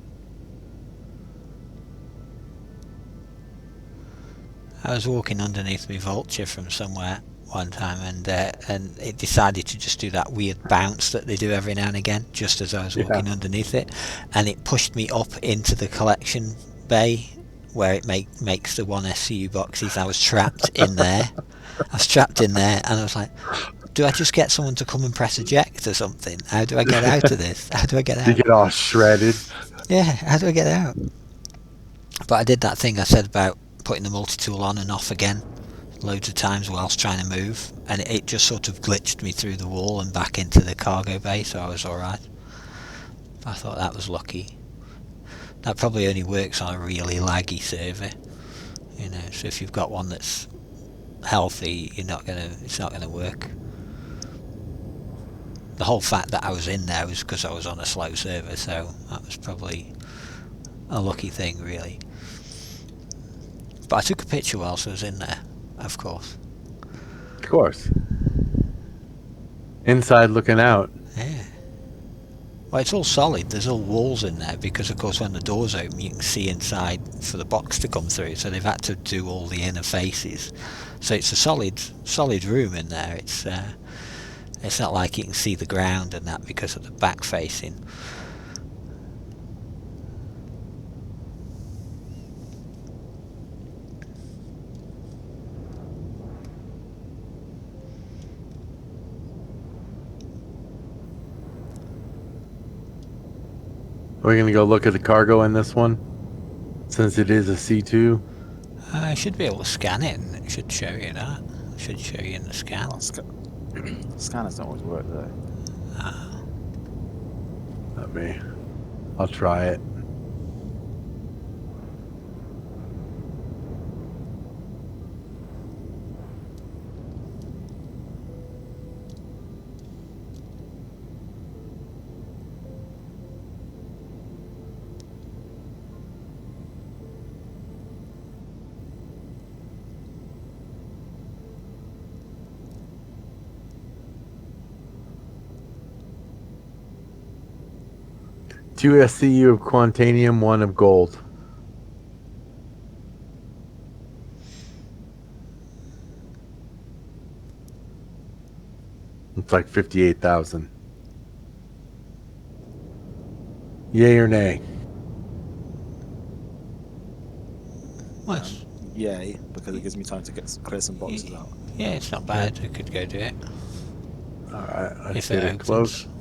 I was walking underneath my vulture from somewhere one time, and it decided to just do that weird bounce that they do every now and again, just as I was walking underneath it, and it pushed me up into the collection bay where it makes the 1SCU boxes. I was trapped in there. And I was like, do I just get someone to come and press eject or something? How do I get out of this? How do I get You out? get all shredded. Yeah, how do I get out? But I did that thing I said about putting the multi-tool on and off again loads of times whilst trying to move, and it just sort of glitched me through the wall and back into the cargo bay, so I was alright. I thought that was lucky. That probably only works on a really laggy server, you know, so if you've got one that's healthy, it's not gonna work. The whole fact that I was in there was because I was on a slow server, so that was probably a lucky thing, really. But I took a picture whilst I was in there, of course. Of course. Inside looking out. Yeah. Well, it's all solid. There's all walls in there because, of course, when the doors open, you can see inside for the box to come through. So they've had to do all the inner faces. So it's a solid room in there. It's not like you can see the ground and that because of the back facing. Are we going to go look at the cargo in this one? Since it is a C2? I should be able to scan it, and it should show you that. It should show you in the scan. Oh, scanners don't always work, though. Not me. I'll try it. Two SCU of Quantanium, one of gold. It's like 58,000. Yay or nay? Well, Yay, because it gives me time to clear some boxes out. yeah, it's not bad. I could go do it. Alright, let's If get it it close. opens.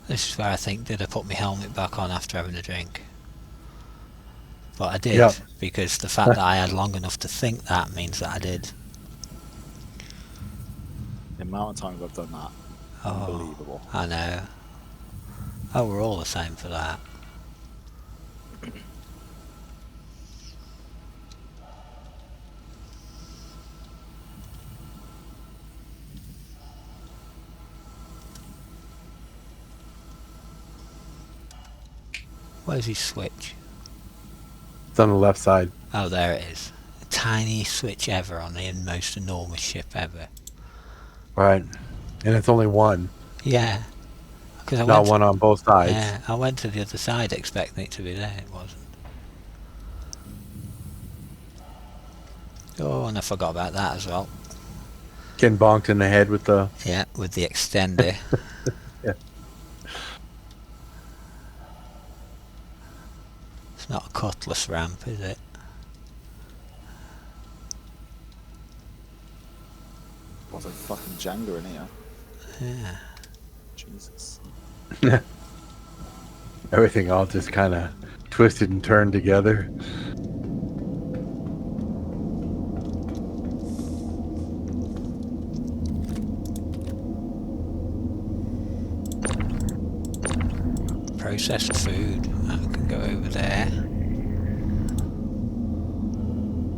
This is where I think, did I put my helmet back on after having a drink? But I did, Yep. because the fact that I had long enough to think that means that I did. The amount of times I've done that, unbelievable. I know. Oh, we're all the same for that. Where's his switch? It's on the left side. Oh, there it is. The tiniest switch ever on the most enormous ship ever. Right. And it's only one. Yeah. Because I Not went. one on both sides. Yeah, I went to the other side expecting it to be there. It wasn't. Oh, and I forgot about that as well. Getting bonked in the head with the... Yeah, with the extender. Yeah. It's not a cutlass ramp, is it? What a fucking Jenga in here. Yeah. Jesus. Everything all just kind of twisted and turned together. Processed food. That can go over there.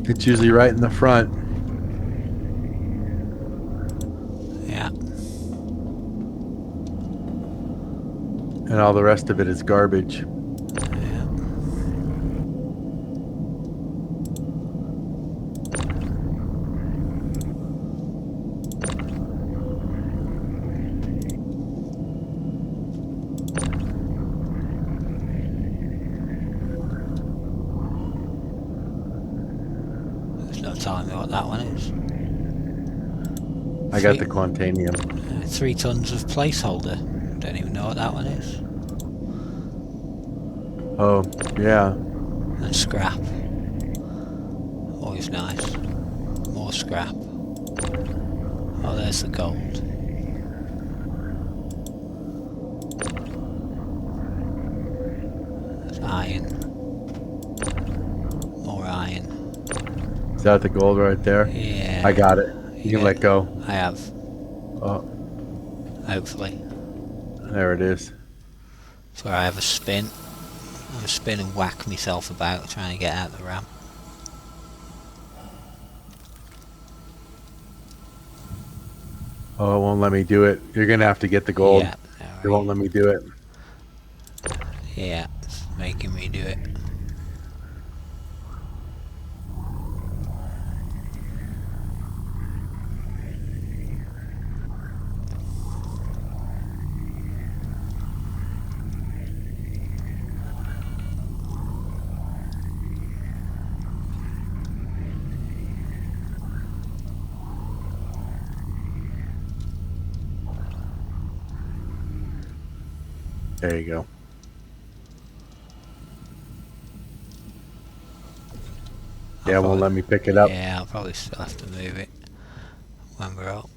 It's usually right in the front. Yeah. And all the rest of it is garbage. Yeah. There's no telling me what that one is. I got the Quantanium. 3 tons of placeholder. Don't even know what that one is. Oh, yeah. And scrap. Always nice. More scrap. Oh, there's the gold. There's iron. More iron. Is that the gold right there? Yeah. I got it. You can let go. I have. Oh, Hopefully. there it is. That's where I have a spin. I have a spin and whack myself about trying to get out the ramp. Oh, it won't let me do it. You're going to have to get the gold. Yeah. It won't let me do it. Yeah, it's making me do it. There you go. Yeah, it won't let me pick it up. Yeah, I'll probably still have to move it when we're up.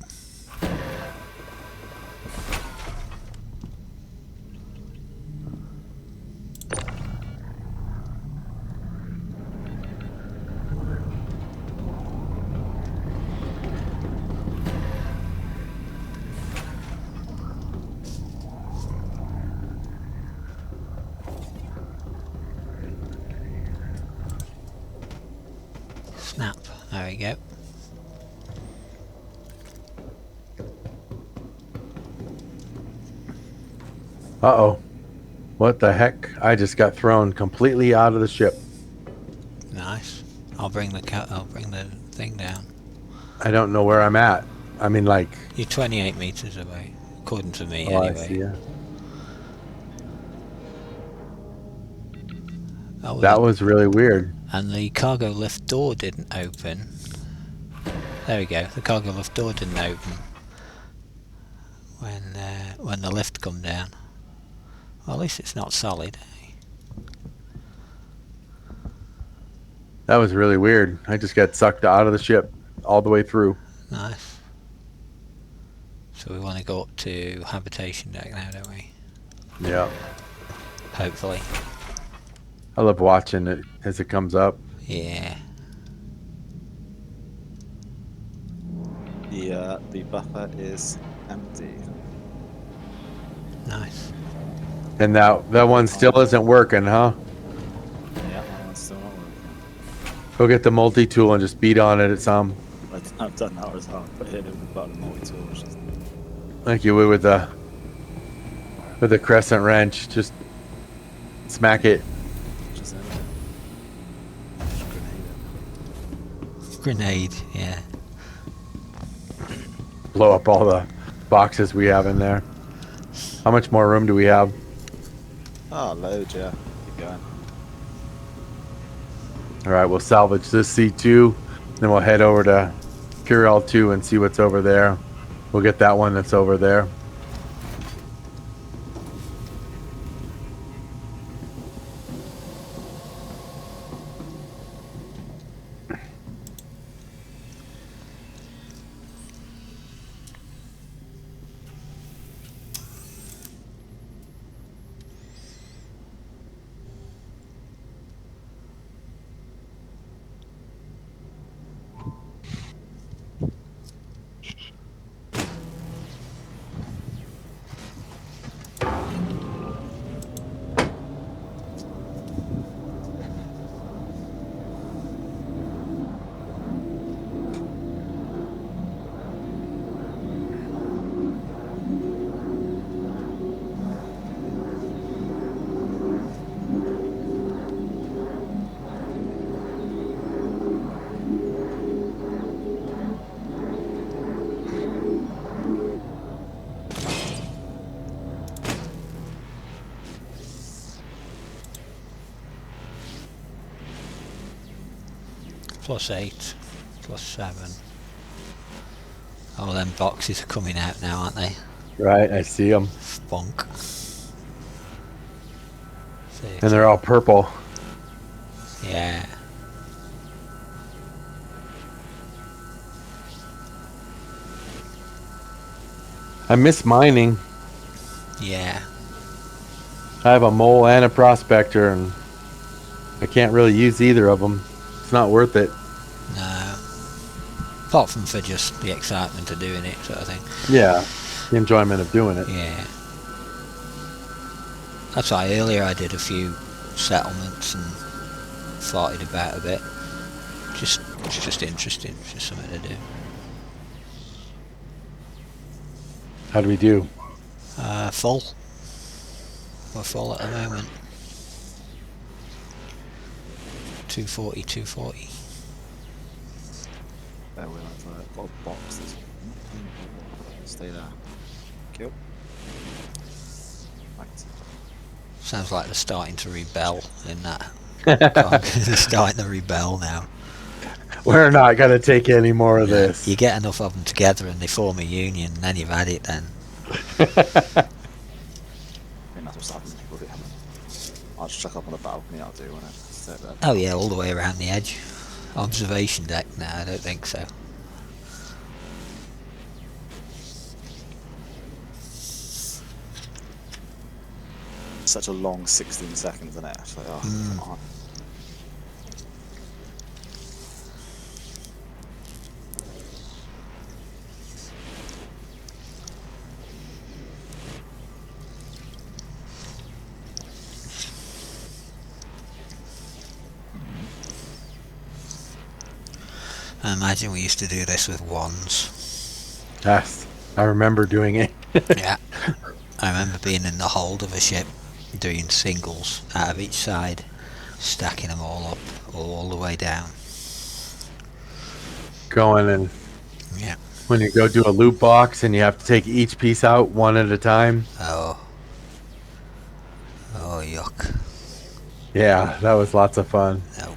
Snap. There we go. Uh-oh. What the heck? I just got thrown completely out of the ship. Nice. I'll bring the thing down. I don't know where I'm at. I mean, like... You're 28 meters away, according to me, Oh, anyway. I see, yeah. Oh, That was really weird. And the cargo lift door didn't open. There we go. The cargo lift door didn't open when the lift come down. Well, at least it's not solid. That was really weird. I just got sucked out of the ship all the way through. Nice. So we want to go up to habitation deck now, don't we? Yeah. Hopefully. I love watching it as it comes up. Yeah. The buffer is empty. Nice. And that one still isn't working, huh? Yeah, that one's still not working. Go get the multi-tool and just beat on it at some. I've done that as well. But hit it with the button multi-tool. Which is Like you would with the crescent wrench. Just smack it. just end it. Just grenade it. Grenade, yeah. Blow up all the boxes we have in there. How much more room do we have? Oh, loads, yeah. Keep going. All right, we'll salvage this C2. Then we'll head over to Pure L2 and see what's over there. We'll get that one that's over there. +8, +7. Oh, them boxes are coming out now, aren't they? Right, I see them. Spunk. And they're all purple. Yeah. I miss mining. Yeah. I have a mole and a prospector, and I can't really use either of them. It's not worth it. No. Apart from for just the excitement of doing it, sort of thing. Yeah, the enjoyment of doing it. Yeah. That's why earlier I did a few settlements and farted about a bit. It's just interesting. It's just something to do. How do we do? Full. We're full at the moment. 240, 240. There we have got a box that's stay there. Kill. Right. Sounds like they're starting to rebel in that. They're starting to rebel now. We're not going to take any more of Yeah, this. you get enough of them together and they form a union, and then you've had it then. I think that's what's happening. I'll just chuck up on the balcony, I'll do when it. Oh yeah, all the way around the edge. Observation deck? No, I don't think so. Such a long 16 seconds, isn't it? It's like, oh, come on. I imagine we used to do this with wands. Yes, I remember doing it. Yeah. I remember being in the hold of a ship, doing singles out of each side, stacking them all up, all the way down. Going and Yeah. when you go do a loot box and you have to take each piece out one at a time. Oh. Oh, yuck. Yeah, that was lots of fun. No.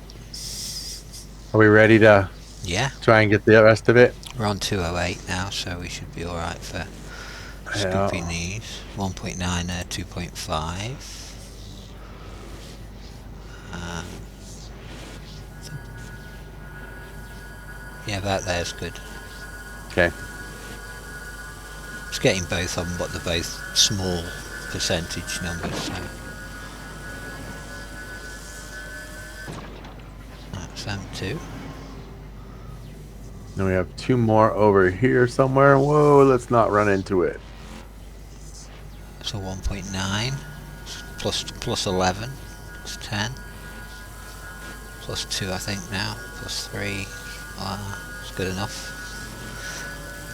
Are we ready to Yeah. try and get the rest of it? We're on 208 now, so we should be alright for Yeah. scooping these. 1.9 there, 2.5. Yeah, about there's good. Okay. It's getting both of them, but they're both small percentage numbers, so. That's them too. Then we have two more over here somewhere. Whoa, let's not run into it. So 1.9. plus 11, plus 10, plus 2 I think now, plus 3. It's good enough.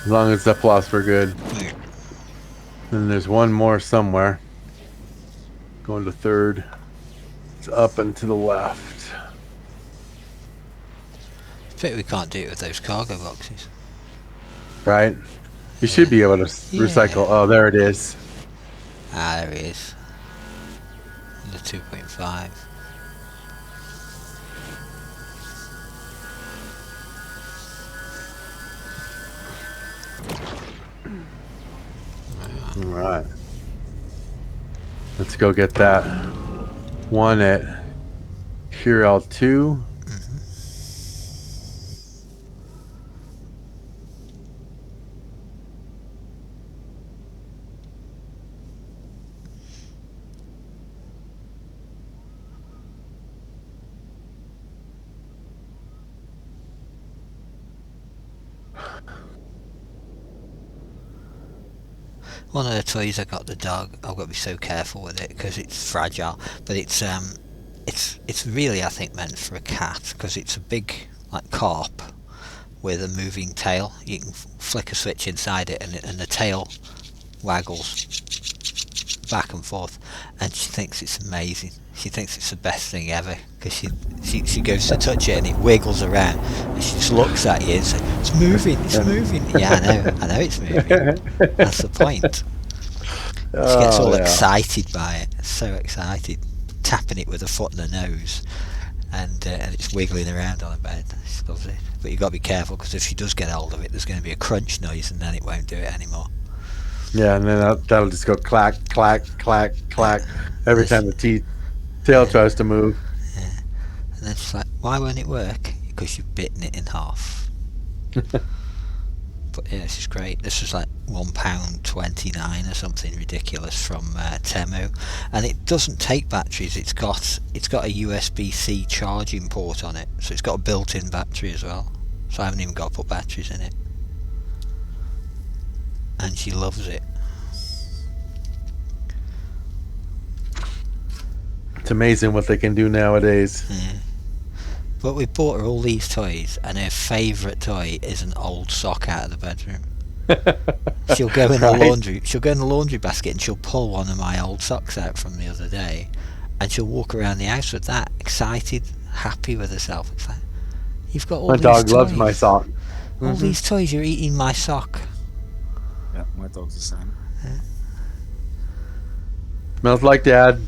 As long as the plus we're good. Yeah. Then there's one more somewhere. Going to third. It's up and to the left. Pity we can't do it with those cargo boxes. Right? You should be able to recycle. Oh, there it is. Ah, there he is. The 2.5. All right. Let's go get that one at QRL2. One of the toys I got the dog, I've got to be so careful with it because it's fragile, but it's really, I think, meant for a cat because it's a big like carp with a moving tail. You can flick a switch inside it and the tail waggles back and forth, and she thinks it's amazing. She thinks it's the best thing ever because she goes to touch it and it wiggles around and she just looks at you and says, it's moving. Yeah, I know it's moving. That's the point. She gets all excited by it, so excited, tapping it with a foot and a nose, and it's wiggling around on the bed. She loves it. But you've got to be careful because if she does get hold of it, there's going to be a crunch noise and then it won't do it anymore. Yeah, and then that'll just go clack, clack, clack, clack every time the tail tries to move. Yeah. And then she's like, why won't it work? Because you've bitten it in half. But yeah, this is great. This was like £1.29 or something ridiculous from Temu, and it doesn't take batteries. It's got a USB-C charging port on it, so it's got a built-in battery as well. So I haven't even got to put batteries in it. And she loves it. It's amazing what they can do nowadays. Yeah. But we bought her all these toys, and her favourite toy is an old sock out of the bedroom. She'll go in the laundry. She'll go in the laundry basket and she'll pull one of my old socks out from the other day, and she'll walk around the house with that, excited, happy with herself. It's like, you've got all my these dog toys. loves my sock. All these toys, you're eating my sock. Yeah, my dog's the same. Smells like Dad.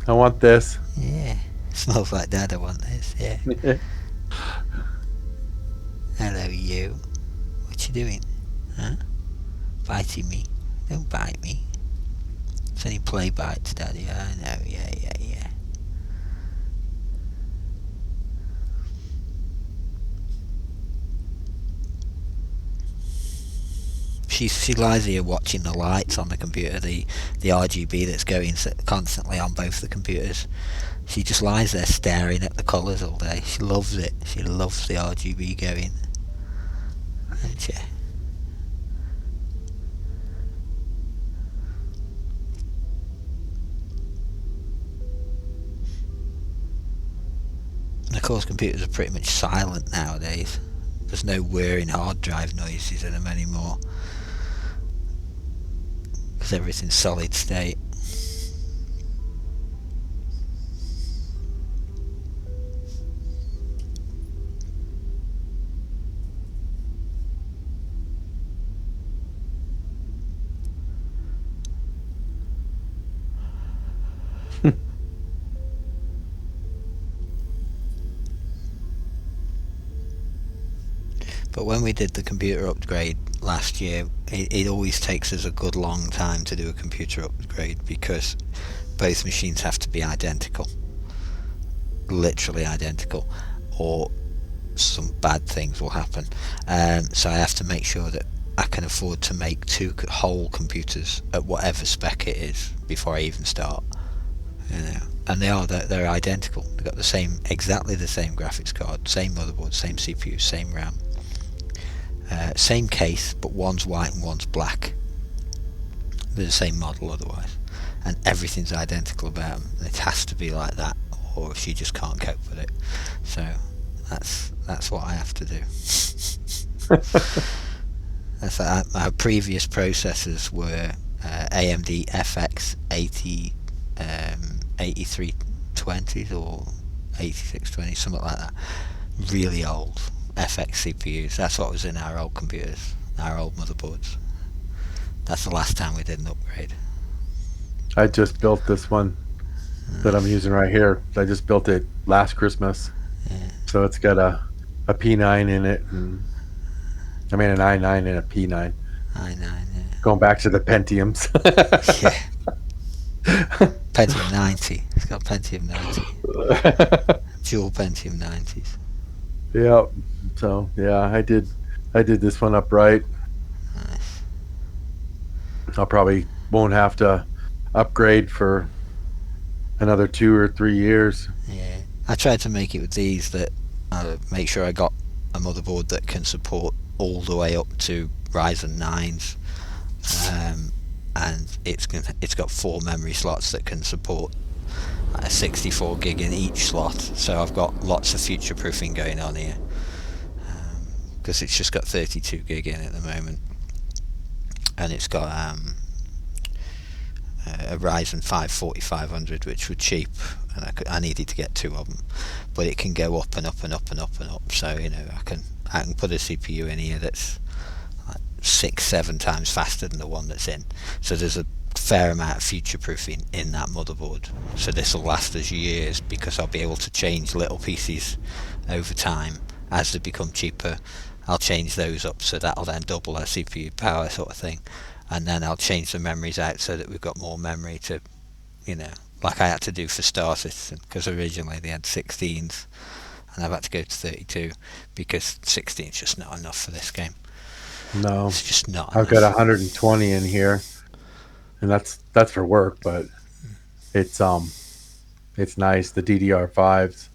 I want this. Yeah. Smells like Dad, I want this, yeah. Hello, you. What you doing? Huh? Biting me? Don't bite me. It's only play bites, Daddy. I know, yeah. She lies here watching the lights on the computer, the RGB that's going constantly on both the computers. She just lies there staring at the colours all day. She loves it. She loves the RGB going. And she... And of course computers are pretty much silent nowadays. There's no whirring hard drive noises in them anymore, because everything's solid state. But when we did the computer upgrade last year, it always takes us a good long time to do a computer upgrade because both machines have to be identical, literally identical, or some bad things will happen. So I have to make sure that I can afford to make two whole computers at whatever spec it is before I even start. You know, and they're identical. They've got exactly the same graphics card, same motherboard, same CPU, same RAM. Same case, but one's white and one's black. They're the same model otherwise. and everything's identical about them. It has to be like that, or she just can't cope with it. So that's what I have to do. My previous processors were AMD FX 8320s or 8620, something like that. Really old FX CPUs. That's what was in our old computers, our old motherboards. That's the last time we did an upgrade. I just built this one that I'm using right here. I just built it last Christmas. Yeah. So it's got a P9 in it, and I mean an i9 and a P9. I9, yeah. Going back to the Pentiums. Yeah. Pentium 90. It's got Pentium 90. Dual Pentium 90s. Yeah. So yeah, I did this one upright. Nice. I'll probably won't have to upgrade for another 2 or 3 years. Yeah. I tried to make it with these that make sure I got a motherboard that can support all the way up to Ryzen 9s, and it's got 4 memory slots that can support 64 gig in each slot. So I've got lots of future proofing going on here, because it's just got 32 gig in at the moment, and it's got a Ryzen 5 4500, which were cheap, and I needed to get 2 of them, but it can go up and up and up and up and up. So I can put a CPU in here that's like 6-7 times faster than the one that's in. So there's a fair amount of future proofing in that motherboard. So this will last us years, because I'll be able to change little pieces over time as they become cheaper. I'll change those up, so that'll then double our CPU power, sort of thing. And then I'll change the memories out so that we've got more memory to, like I had to do for Star Citizen, because originally they had 16s, and I've had to go to 32 because 16 is just not enough for this game. No, It's just not I've enough. got 120 in here, and that's for work, but it's nice, the DDR5s.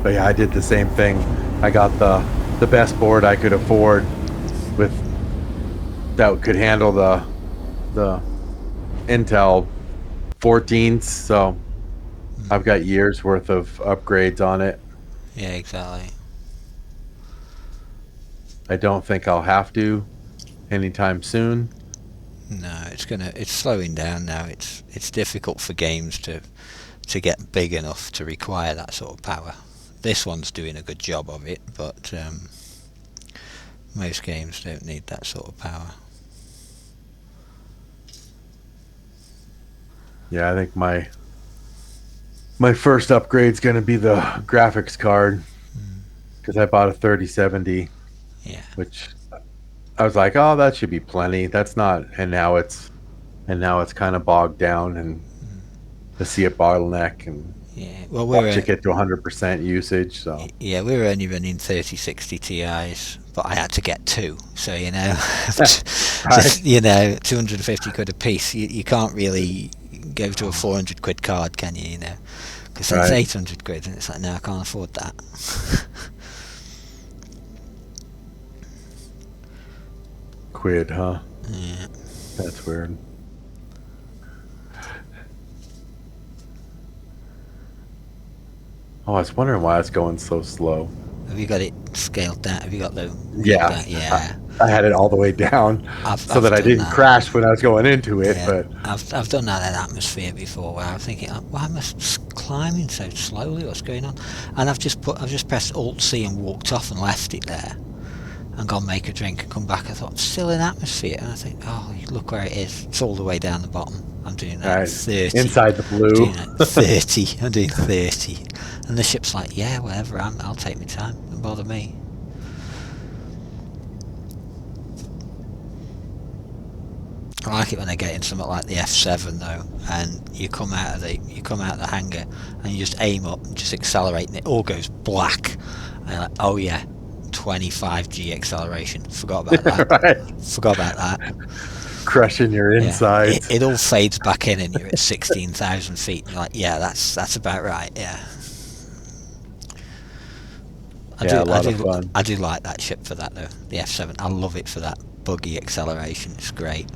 But yeah, I did the same thing. I got the best board I could afford with that could handle the Intel 14s, so I've got years worth of upgrades on it. Yeah, exactly. I don't think I'll have to anytime soon. No, it's slowing down now. It's difficult for games to get big enough to require that sort of power. This one's doing a good job of it, but most games don't need that sort of power. Yeah, I think my first upgrade's going to be the graphics card, because I bought a 3070. Yeah. Which I was like, oh, that should be plenty. That's not, and now it's kind of bogged down, and to see it bottleneck, and Yeah. Well, watch it get to 100% usage. So yeah, we were only running 3060 Ti's, but I had to get 2. So just, 250 quid a piece. You can't really go to a 400 quid card, can you? Because it's 800 quid, and it's like, no, I can't afford that. quid, huh? Yeah. That's weird. Oh, I was wondering why it's going so slow. Have you got it scaled down? Have you got the... Yeah. Yeah. I had it all the way down so that I didn't crash when I was going into it. Yeah. But I've done that in Atmosphere before, where I'm thinking, why am I climbing so slowly? What's going on? And I've just pressed Alt C and walked off and left it there, and gone make a drink and come back. I thought, still in Atmosphere, and I think, oh, look where it is. It's all the way down the bottom. I'm doing that 30. Inside the blue. I'm doing 30. I'm doing 30. And the ship's like, yeah, whatever, I'll take my time. Don't bother me. I like it when I get in something like the F7 though, and you come out of the hangar and you just aim up and just accelerate, and it all goes black. And you're like, oh yeah, 25G acceleration. Forgot about that. Right. Forgot about that. Crushing your insides. It all fades back in, and you're at 16,000 feet. And you're like, yeah, that's about right. Yeah. A lot of fun. I do like that ship for that though. The F7. I love it for that buggy acceleration. It's great.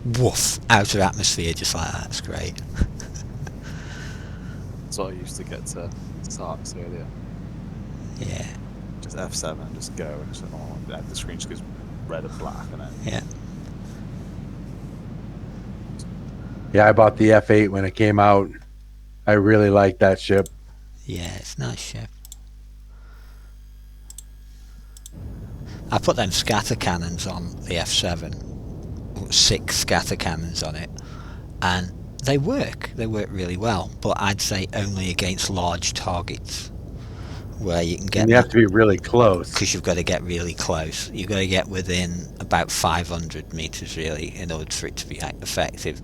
woof, out of atmosphere just like that. It's great. That's what I used to get to Sarks earlier. Yeah, Just F7 and just go, and just the screen just goes red and black, and then yeah. Yeah, I bought the F8 when it came out. I really liked that ship. Yeah, it's a nice ship. I put them scatter cannons on the F7, 6 scatter cannons on it, and they work. They work really well, but I'd say only against large targets, where you can get And you have to be really close. because you've got to get really close. You've got to get within about 500 meters really in order for it to be effective.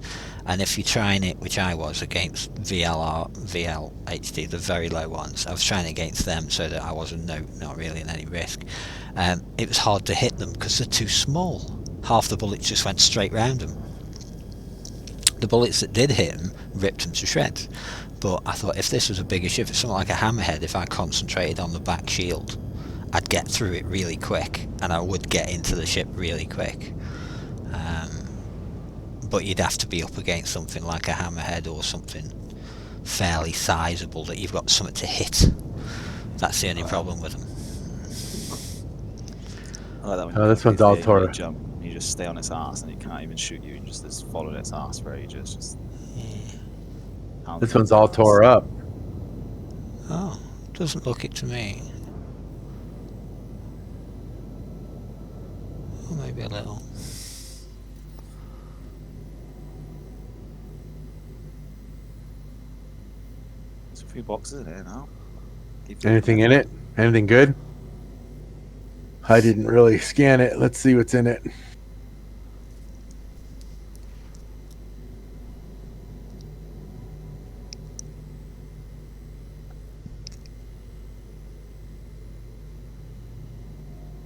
And if you're trying it, which I was against VLHD, the very low ones, I was trying against them so that I wasn't not really in any risk. It was hard to hit them because they're too small. Half the bullets just went straight round them. The bullets that did hit them ripped them to shreds. But I thought if this was a bigger ship, it's something like a hammerhead, if I concentrated on the back shield, I'd get through it really quick, and I would get into the ship really quick. But you'd have to be up against something like a hammerhead or something fairly sizable that you've got something to hit. That's the only problem with them. I like that when Oh, you this go one's all through the tore. you jump, and you just stay on its ass, and it can't even shoot you, and just following its ass for ages. Just This one's all tore up. Oh, doesn't look it to me. Or maybe a little. There's a few boxes in here now. Anything in it? Anything good? I didn't really scan it. Let's see what's in it.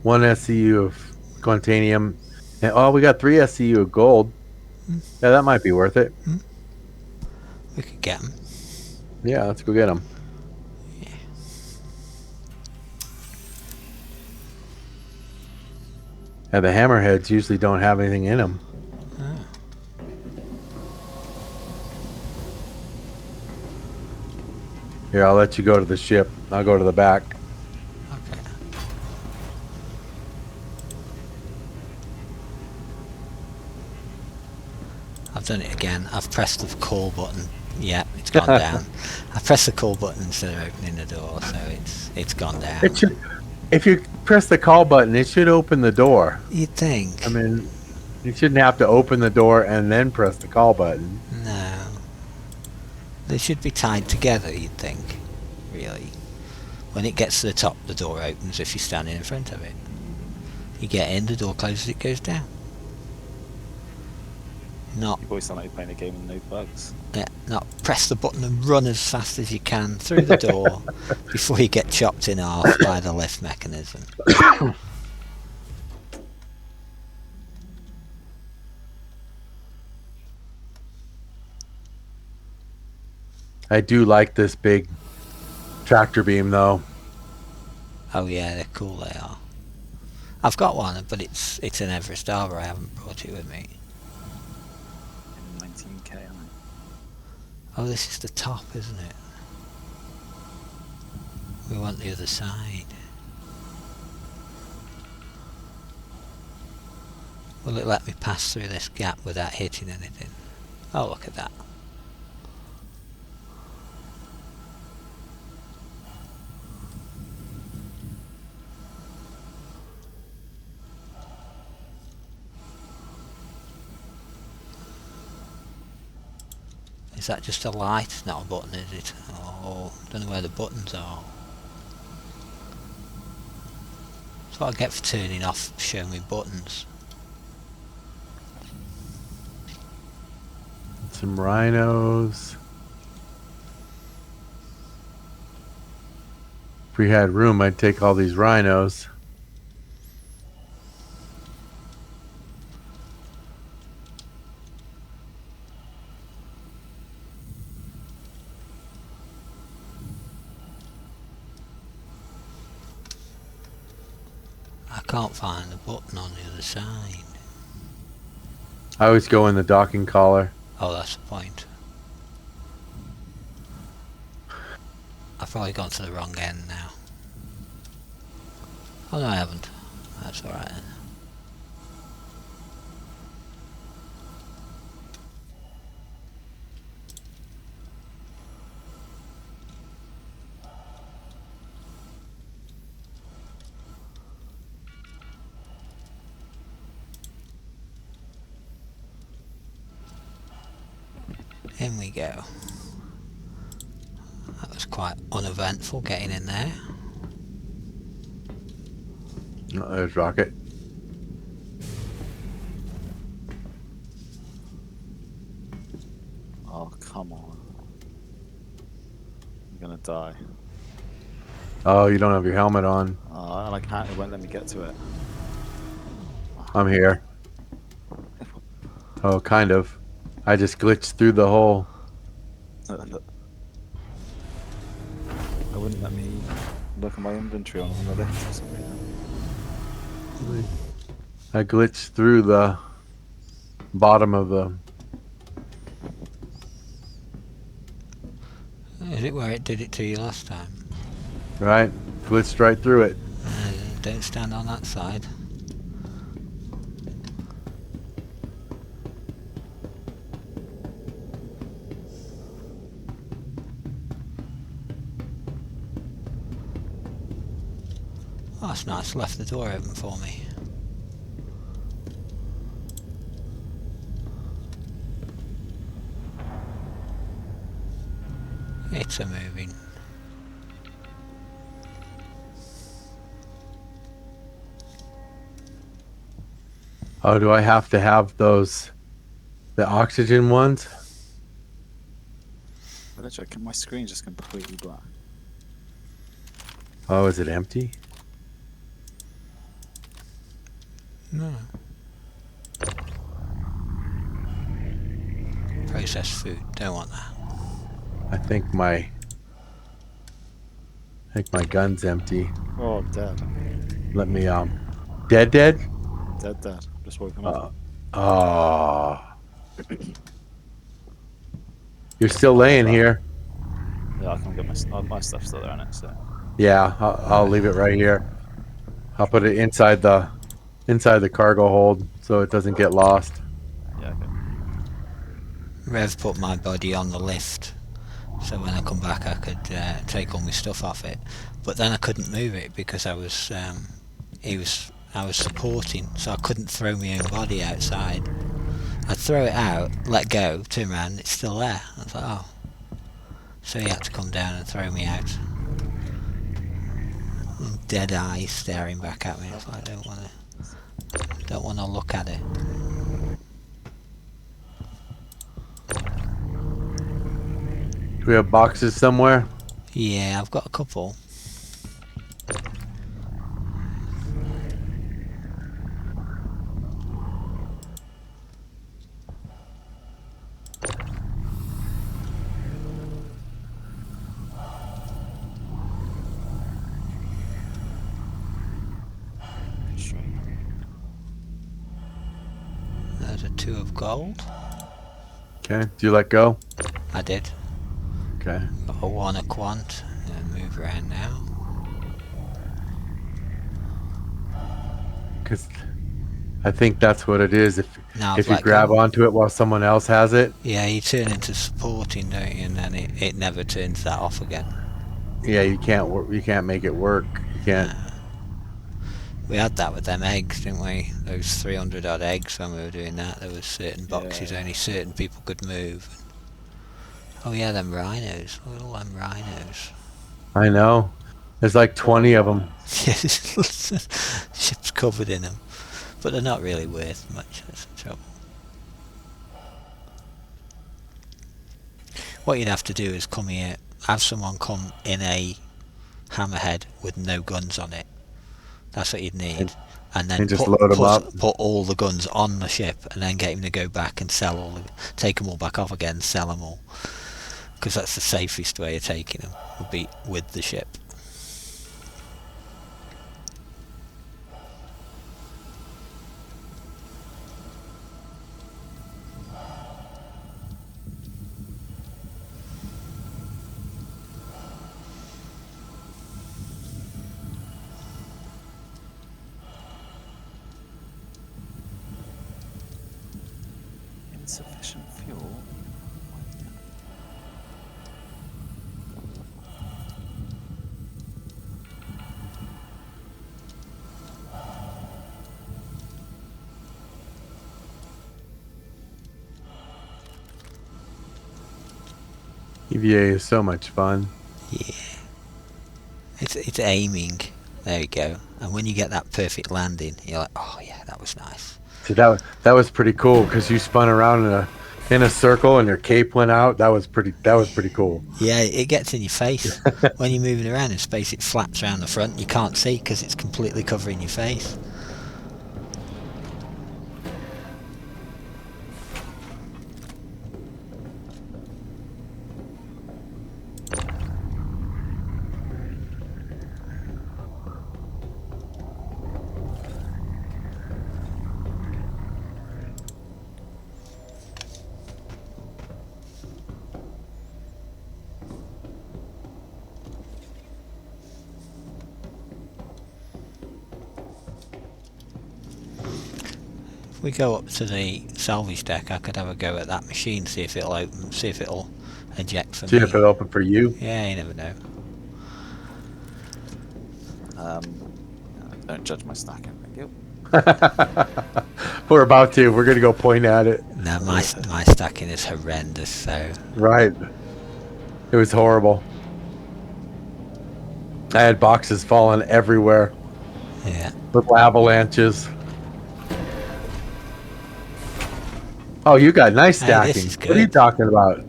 One SCU of Quantanium. And, oh, we got 3 SCU of gold. Yeah, that might be worth it. We could get them. Yeah, let's go get them. Yeah, the hammerheads usually don't have anything in them. Here, I'll let you go to the ship. I'll go to the back. Okay. I've done it again. I've pressed the call button. Yeah, it's gone down. I pressed the call button instead of opening the door, so it's gone down. It should, if you press the call button, it should open the door. You'd think. I mean, you shouldn't have to open the door and then press the call button. No. They should be tied together, you'd think. Really. When it gets to the top, the door opens if you're standing in front of it. You get in, the door closes, it goes down. Not You boys sound like you're playing a game with no bugs. not press the button and run as fast as you can through the door before you get chopped in half by the lift mechanism. I do like this big tractor beam, though. Oh yeah, they're cool, they are. I've got one, but it's an Everest Arbor. I haven't brought it with me. In 19k, aren't Oh, this is the top, isn't it? We want the other side. Will it let me pass through this gap without hitting anything? Oh, look at that. Is that just a light? It's not a button, is it? Oh, don't know where the buttons are. That's what I get for turning off showing me buttons. Some rhinos. If we had room, I'd take all these rhinos. I can't find the button on the other side. I always go in the docking collar. Oh, that's the point. I've probably gone to the wrong end now. Oh no, I haven't. That's alright then. In we go. That was quite uneventful getting in there. Oh, there's Rocket. Oh, come on. I'm gonna die. Oh, you don't have your helmet on. Oh, and I can't, it won't let me get to it. I'm here. Oh, kind of. I just glitched through the hole. It wouldn't let me look at my inventory on the lift for some reason. I glitched through the bottom of the... Is it where it did it to you last time? Right? Glitched right through it. Don't stand on that side. Oh, that's nice. Left the door open for me. It's a moving. Oh, do I have to have those... the oxygen ones? But literally, my screen's just completely black. Oh, is it empty? No. Processed food. Don't want that. I think my gun's empty. Oh, I'm dead. Let me dead. Dead. Just woken up. Oh. You're still laying here. Yeah, I can get my stuff still there in it, so. Yeah, I'll leave it right here. I'll put it inside the cargo hold so it doesn't get lost. Yeah, okay. Rev put my body on the lift, so when I come back I could take all my stuff off it. But then I couldn't move it because I was supporting, so I couldn't throw my own body outside. I'd throw it out, let go, turn around, it's still there. I was like, oh. So he had to come down and throw me out. Dead eyes staring back at me. I was like, I don't want to look at it. Do we have boxes somewhere? Yeah, I've got a couple. There's a 2 of gold. Okay. Do you let go? I did. Okay. Got a 1 of quant. Move around now. Because I think that's what it is. If Now if I've you let grab go. onto it while someone else has it, Yeah, you turn into supporting, don't you? And then it never turns that off again. yeah, you can't make it work. You can't. We had that with them eggs, didn't we? Those 300 odd eggs when we were doing that. There was certain boxes only certain people could move. Oh yeah, them rhinos. Look at all them rhinos. I know. There's like 20 of them. Ship's covered in them. But they're not really worth much, that's the trouble. What you'd have to do is come here, have someone come in a hammerhead with no guns on it. That's what you'd need. And then just load them up. put all the guns on the ship and then get him to go back and take them all back off again, sell them all. Because that's the safest way of taking them, would be with the ship. insufficient fuel. EVA is so much fun. Yeah. It's aiming. There you go. And when you get that perfect landing, you're like, oh yeah, that was nice. So that was pretty cool because you spun around in a circle and your cape went out. That was pretty cool. Yeah, it gets in your face. When you're moving around in space, it flaps around the front. You can't see because it's completely covering your face. If we go up to the salvage deck, I could have a go at that machine, see if it'll open, see if it'll eject for See me. if it'll open for you. Yeah, you never know. Don't judge my stacking, thank you. We're about to. We're gonna go point at it. No, my stacking is horrendous, so... Right. It was horrible. I had boxes falling everywhere Yeah. with avalanches. Oh, you got nice Hey, stacking. this is What are you good. talking about?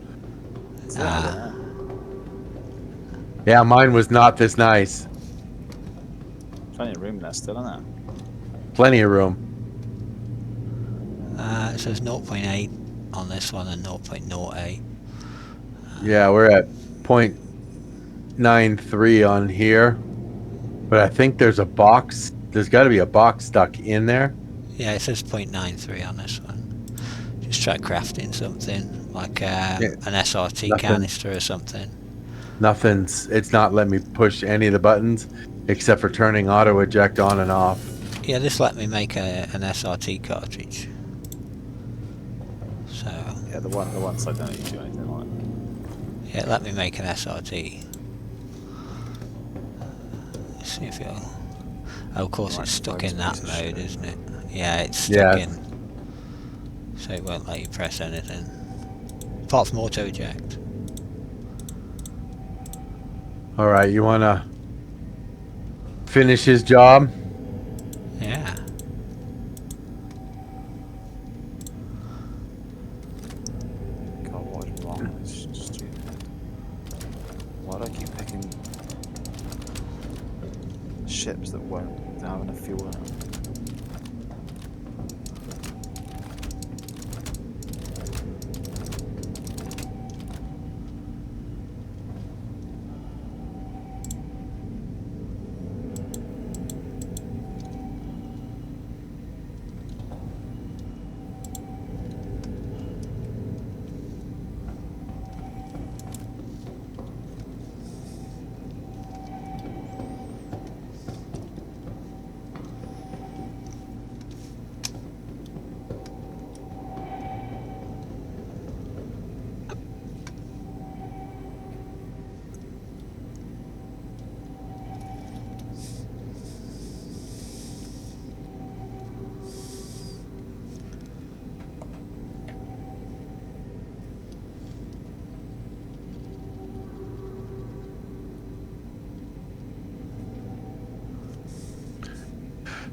Ah. Yeah, mine was not this nice. Plenty of room there still, isn't there? Plenty of room. It says 0.8 on this one and 0.08. Yeah, we're at 0.93 on here. But I think there's a box. There's got to be a box stuck in there. Yeah, it says 0.93 on this one. Just try crafting something, like an SRT Nothing. canister or something. It's not letting me push any of the buttons except for turning auto eject on and off. Yeah, this let me make an SRT cartridge. So, Yeah, the one side don't let you do anything like yeah, it let me make an SRT. Let's see if it'll... Oh, of course Right, it's stuck right, in that piece of mode, shit. isn't it? Yeah, it's stuck Yeah. in. So it won't let you press anything. Apart from auto eject. All right, you want to finish his job? Yeah. God, what is wrong with this stupid? Why do I keep picking ships that don't have enough fuel in them?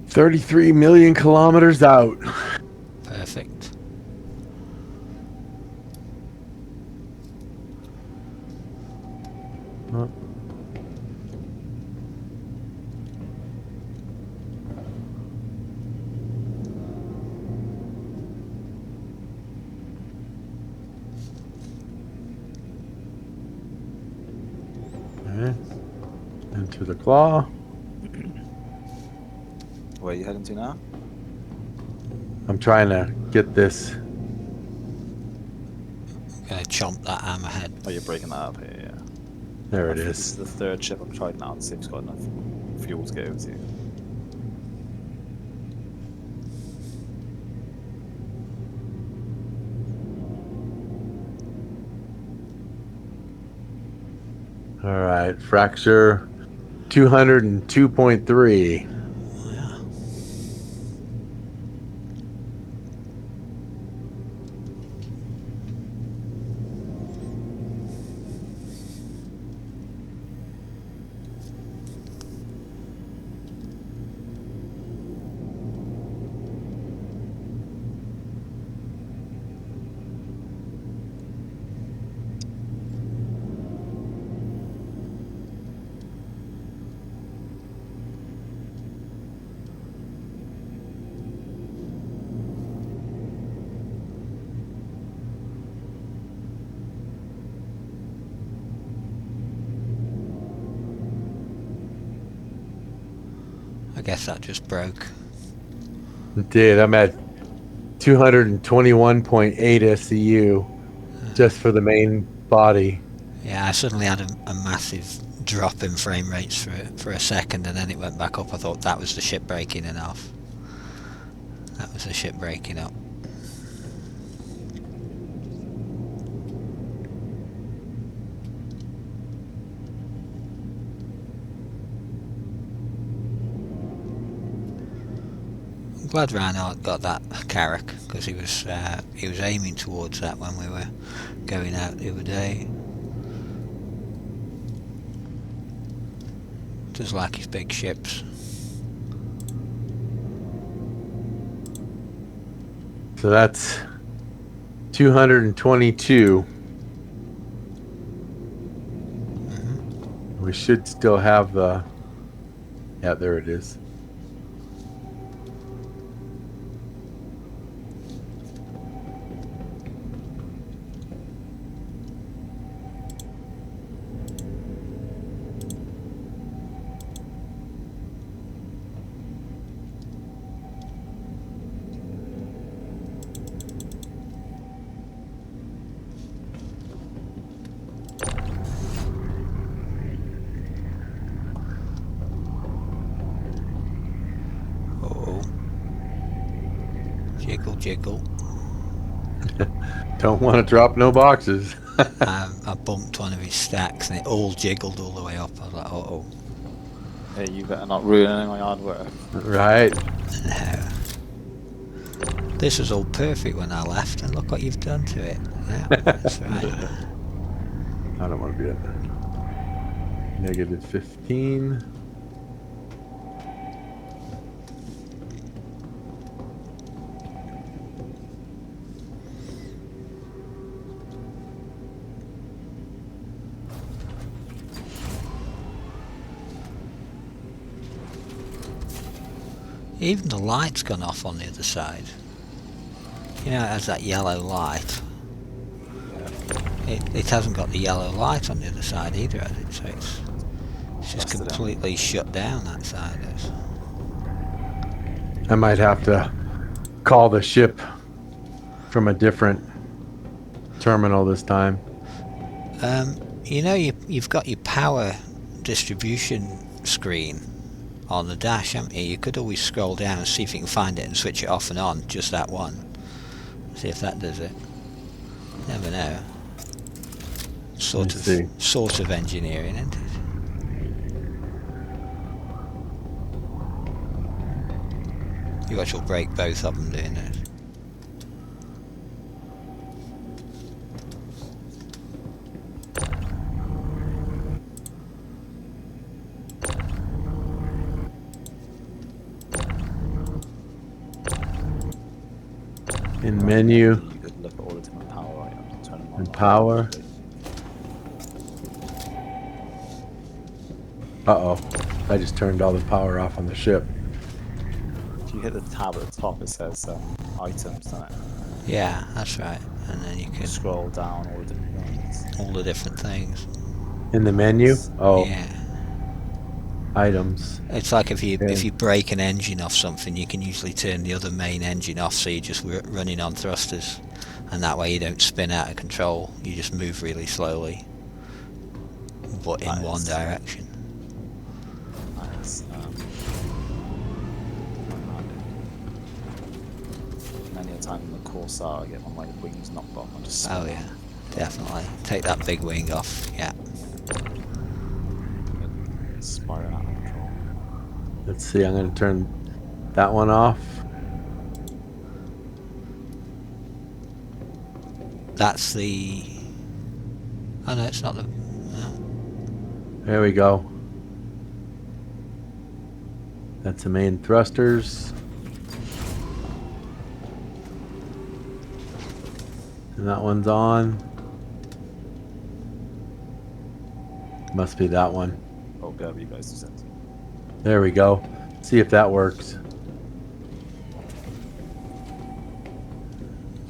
$33 million kilometers out. Perfect. Okay. Into the claw. Where are you heading to now? I'm trying to get this. Gonna chomp that hammerhead. Oh, you're breaking that up here, yeah. There it This is. is the third ship I've tried now to see if it's got enough fuel to get over to. All right, fracture 202.3. Yeah. I guess that just broke. Dude, I'm at 221.8 SCU just for the main body. Yeah, I suddenly had a massive drop in frame rates for a second, and then it went back up. I thought that was the ship breaking in half. That was the ship breaking up. I'm glad Reinhardt got that Carrack, because he was aiming towards that when we were going out the other day. Does like his big ships. So that's 222. We should still have the... Yeah, there it is. Uh-oh. Jiggle, jiggle. Don't want to drop no boxes. I bumped one of his stacks and it all jiggled all the way up. I was like, uh-oh. Hey, you better not ruin any of my hard work. Right. No. This was all perfect when I left, and look what you've done to it. Yeah, that's right. I don't want to be at negative 15. Even the light's gone off on the other side. You know, it has that yellow light. It hasn't got the yellow light on the other side either, has it? So it's just Busted out. completely shut down, that side is. I might have to call the ship from a different terminal this time. You know, you've got your power distribution screen on the dash, haven't you? You could always scroll down and see if you can find it and switch it off and on, just that one. See if that does it. Never know. Sort of engineering, isn't it? You actually break both of them doing this. In menu You could look at all the different power items, turn them on. and power. Uh-oh. I just turned all the power off on the ship. If you hit the tab at the top, it says items, doesn't it? Yeah, that's right. And then you You can scroll down all the different ones. all the different things. In the menu? Oh, Yeah. items. It's like if you Yeah. break an engine off something, you can usually turn the other main engine off, so you're just running on thrusters, and that way you don't spin out of control. You just move really slowly, but in one Nice. direction. Nice. Many a time in the Corsair, I get one of my wings knocked off and just Oh yeah, definitely. Take that big wing off. Yeah. spiraling out of control. Let's see. I'm going to turn that one off. That's the... Oh no, it's not the... No. There we go. That's the main thrusters. And that one's on. Must be that one. Oh, go, you guys descend. There we go. See if that works.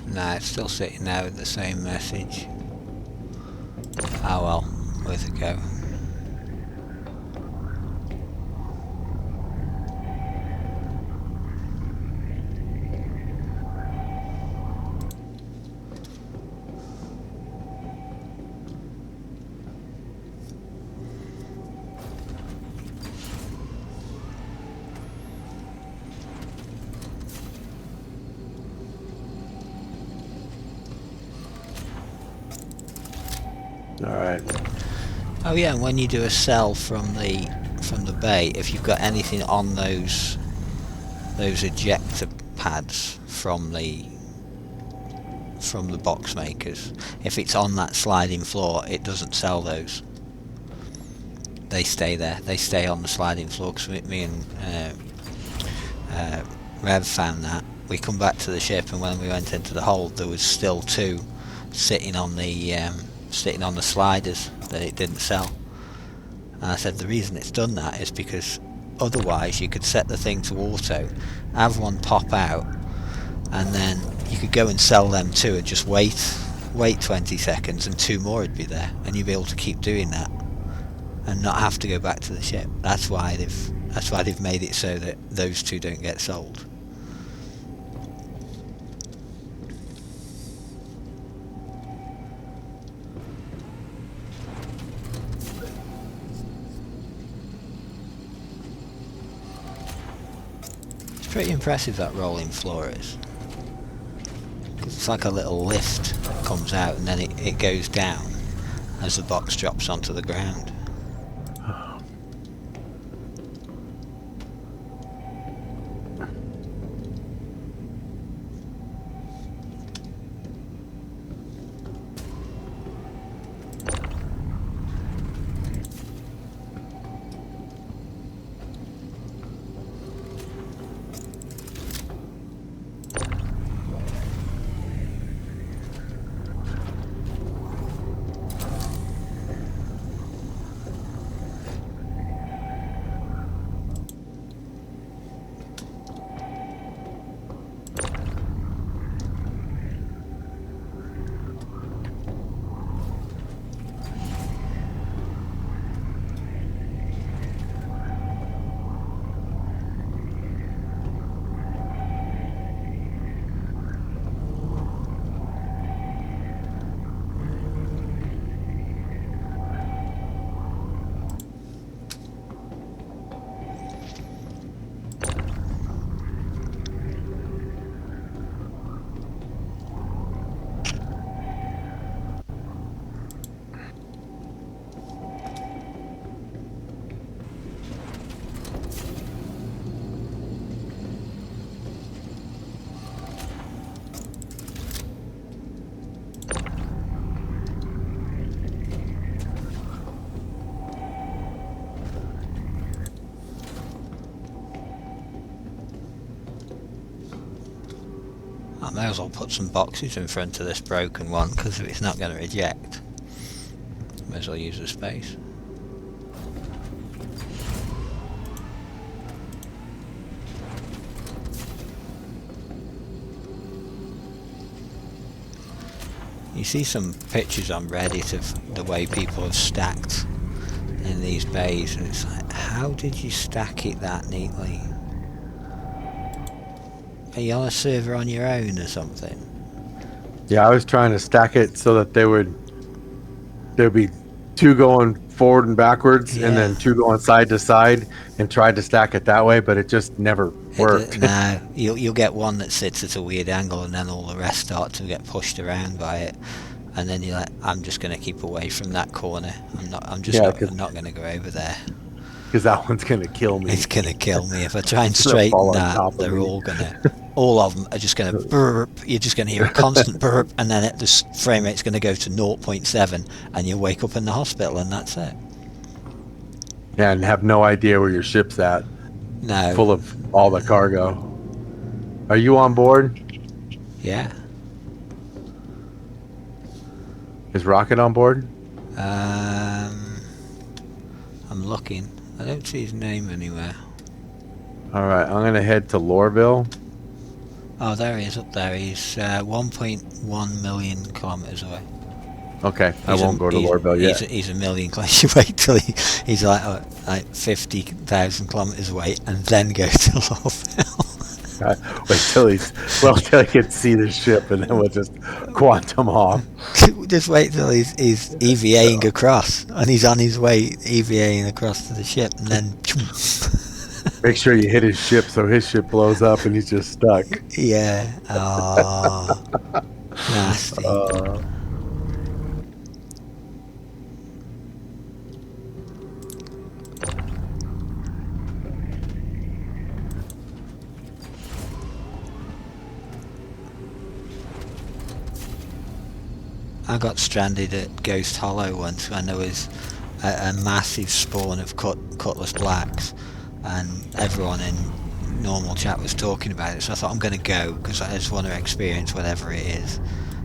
No, it's still sitting there with the same message. Oh well, worth a go. All right. Oh yeah, and when you do a sell from the bay, if you've got anything on those ejector pads from the box makers, if it's on that sliding floor, it doesn't sell those. They stay there. They stay on the sliding floor. Because me and Rev found that. We come back to the ship, and when we went into the hold, there was still 2 sitting on the sliders that it didn't sell. And I said the reason it's done that is because otherwise you could set the thing to auto, have one pop out, and then you could go and sell them too and just wait 20 seconds and 2 more would be there, and you'd be able to keep doing that and not have to go back to the ship. That's why they've made it so that those 2 don't get sold. It's pretty impressive, that rolling floor is. 'Cause it's like a little lift that comes out and then it goes down as the box drops onto the ground. I may as well put some boxes in front of this broken one, because if it's not going to eject, may as well use the space. You see some pictures on Reddit of the way people have stacked in these bays, and it's like, how did you stack it that neatly? Are you on a server on your own or something? Yeah, I was trying to stack it so that there'd be 2 going forward and backwards, and then 2 going side to side, and tried to stack it that way, but it just never worked. No, you'll get one that sits at a weird angle, and then all the rest start to get pushed around by it, and then you're like, I'm just going to keep away from that corner. I'm not going to go over there. because that one's gonna kill me. It's gonna kill me if I try and It's gonna fall straighten on top that. of They're me. all of them are just gonna burp. You're just gonna hear a constant burp, and then the frame rate's gonna go to 0.7, and you'll wake up in the hospital, and that's it. Yeah, and have no idea where your ship's at. No. Full of all the cargo. Are you on board? Yeah. Is Rocket on board? I'm looking. I don't see his name anywhere. All right, I'm gonna head to Loreville. Oh, there he is up there. He's 1.1 million kilometers away. Okay, I won't go to Loreville yet. He's a million kilometers. You wait till he's like 50,000 kilometers away, and then go to Loreville. Wait till he can see the ship, and then we'll just quantum off. Just wait till he's EVAing across, and he's on his way EVAing across to the ship, and then Make sure you hit his ship so his ship blows up and he's just stuck. yeah. Oh, nasty. I got stranded at Ghost Hollow once when there was a massive spawn of Cutlass Blacks, and everyone in normal chat was talking about it, so I thought I'm going to go because I just want to experience whatever it is.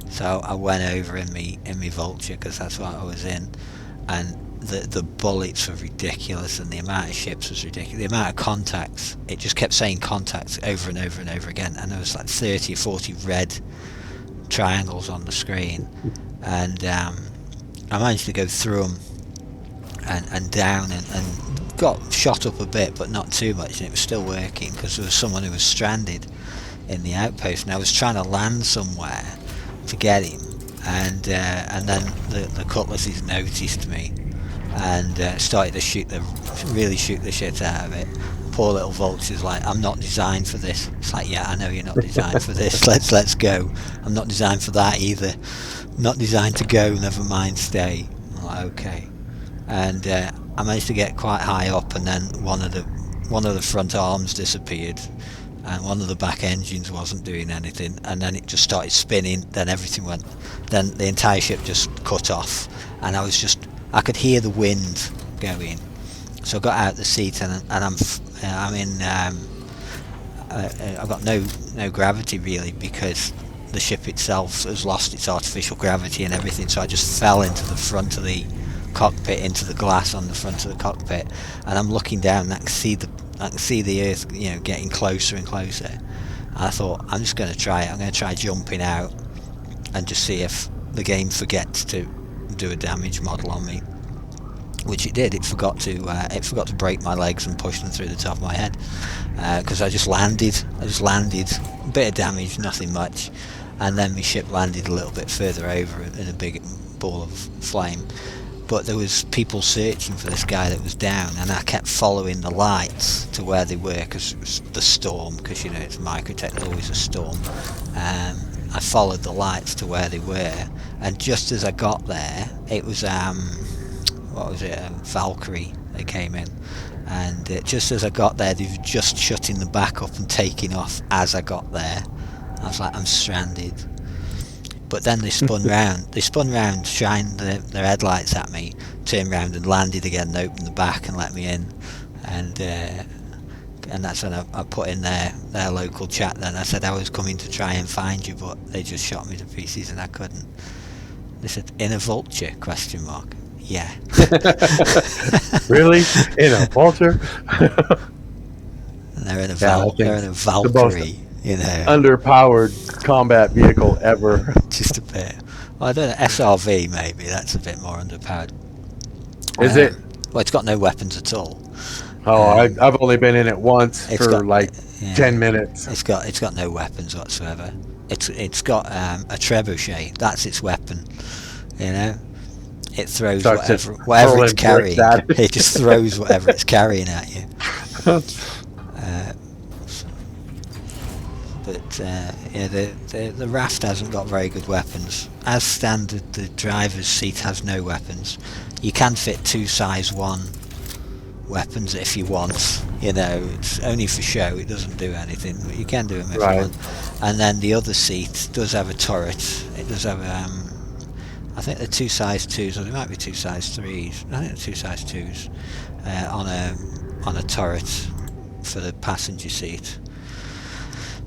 So I went over in me Vulture because that's what I was in, and the bullets were ridiculous, and the amount of ships was ridiculous. The amount of contacts, it just kept saying contacts over and over and over again, and there was like 30 or 40 red triangles on the screen, and I managed to go through them and down and got shot up a bit, but not too much, and it was still working because there was someone who was stranded in the outpost, and I was trying to land somewhere to get him, and then the Cutlasses noticed me and started to really shoot the shit out of it. Poor little Vulture's like, I'm not designed for this. It's like, yeah, I know you're not designed for this. Let's go. I'm not designed for that either. Not designed to go, never mind stay. I'm like, okay. And I managed to get quite high up, and then one of the front arms disappeared, and one of the back engines wasn't doing anything, and then it just started spinning. Then everything went. Then the entire ship just cut off, and I could hear the wind going. So I got out the seat, and I'm in. I've got no gravity really, because the ship itself has lost its artificial gravity and everything. So I just fell into the front of the cockpit, into the glass on the front of the cockpit, and I'm looking down, and I can see the earth, getting closer and closer. And I thought, I'm just going to try it. I'm going to try jumping out and just see if the game forgets to do a damage model on me. Which it did. It forgot to break my legs and push them through the top of my head, because I just landed, a bit of damage, nothing much, and then my ship landed a little bit further over in a big ball of flame. But there was people searching for this guy that was down, and I kept following the lights to where they were, because it was the storm, because it's Microtech, there's always a storm. I followed the lights to where they were, and just as I got there, it was what was it, Valkyrie, they came in, and just as I got there, they were just shutting the back up and taking off as I got there. I was like, I'm stranded. But then they spun round, shined their headlights at me, turned round and landed again, and opened the back and let me in, and that's when I put in their local chat. Then I said I was coming to try and find you, but they just shot me to pieces and I couldn't. They said, in a Vulture, ? Yeah. Really? In a Vulture? And they're in a Valkyrie, underpowered combat vehicle ever. Just a bit. Well, I don't know, SRV maybe, that's a bit more underpowered. Is it? Well, it's got no weapons at all. Oh, I've only been in it once for 10 minutes. It's got no weapons whatsoever. It's got a trebuchet. That's its weapon. It throws whatever it's carrying. It just throws whatever it's carrying at you. But the raft hasn't got very good weapons. As standard, the driver's seat has no weapons. You can fit 2 size 1 weapons if you want. You know, it's only for show. It doesn't do anything, but you can do them if you Right. want. And then the other seat does have a turret. It does have I think they're 2 size 2s, or they might be 2 size 3s. I think they're 2 size 2s on a turret for the passenger seat.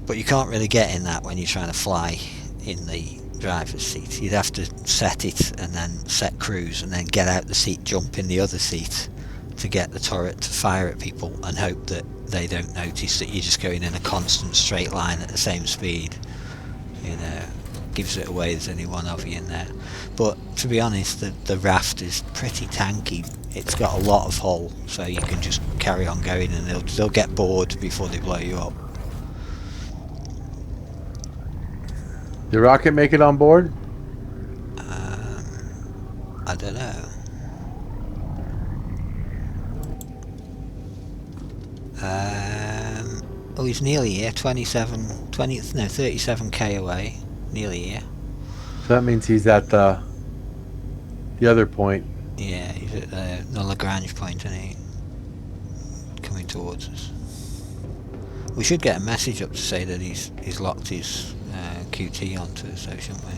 But you can't really get in that when you're trying to fly in the driver's seat. You'd have to set it and then set cruise and then get out the seat, jump in the other seat to get the turret to fire at people and hope that they don't notice that you're just going in a constant straight line at the same speed. You know, gives it away there's only one of you in there. But to be honest, the raft is pretty tanky. It's got a lot of hull, so you can just carry on going and they'll get bored before they blow you up. Did Rocket make it on board? I don't know. Oh, he's nearly here. 37k away. Nearly here. So that means he's at the other point. Yeah, he's at the Lagrange point, isn't he? Coming towards us. We should get a message up to say that he's locked his QT onto us, so shouldn't we?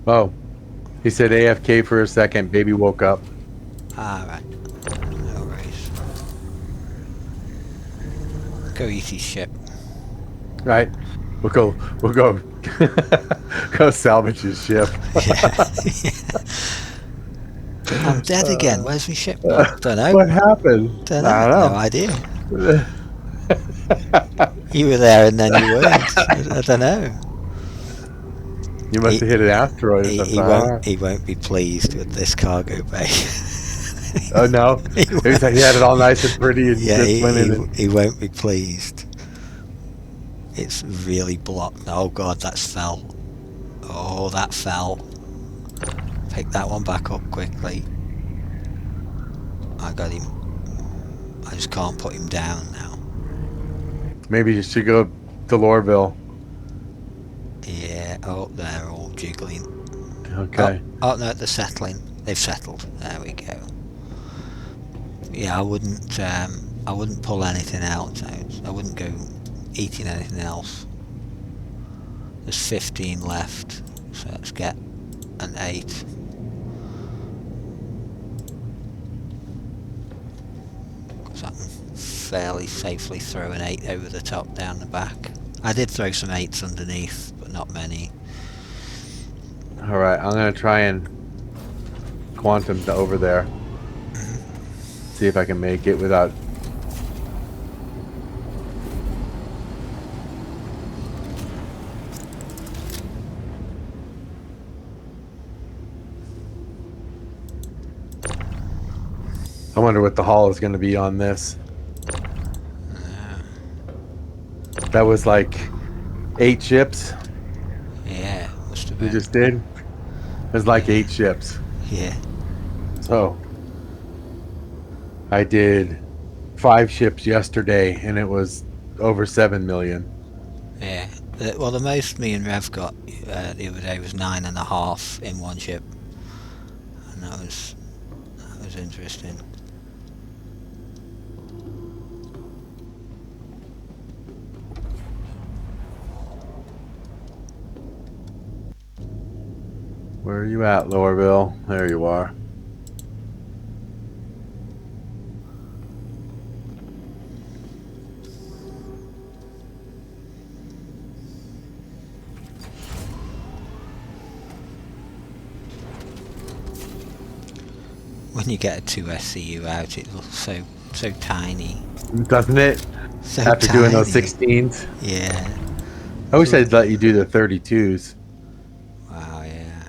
Oh, he said AFK for a second. Baby woke up. Ah, right. No worries. Go eat his ship. Right. We'll go go salvage his ship. Yeah. I'm dead again. Where's my ship gone? Don't know. What happened? Don't know. I don't know. No idea. You were there and then you weren't. I don't know. You must have hit an asteroid or something. He won't be pleased with this cargo bay. Oh no! He had it all nice and pretty and Yeah, just went in. he won't be pleased. It's really blocked. Oh god, that's fell. Oh, that fell. Pick that one back up quickly. I got him. I just can't put him down now. Maybe you should go to Lorville. Yeah, oh, they're all jiggling. Okay. Oh no, they're settling. They've settled. There we go. Yeah, I wouldn't pull anything else out. I wouldn't go eating anything else. There's 15 left, so let's get an 8. Because I can fairly safely throw an 8 over the top down the back. I did throw some 8s underneath, but not many. All right. I'm gonna try and quantum to over there. See if I can make it without. I wonder what the haul is going to be on this. That was like 8 ships. Yeah, must have We been. just did. It was like 8 ships. Yeah. So I did 5 ships yesterday, and it was over 7 million. Yeah. Well, the most me and Rev got the other day was 9.5 in one ship, and that was interesting. Where are you at, Lowerville? There you are. When you get a 2 SCU out, it looks so tiny. Doesn't it? So After tiny. doing those 16s. Yeah. I wish I'd let you do the 32s. Wow, yeah.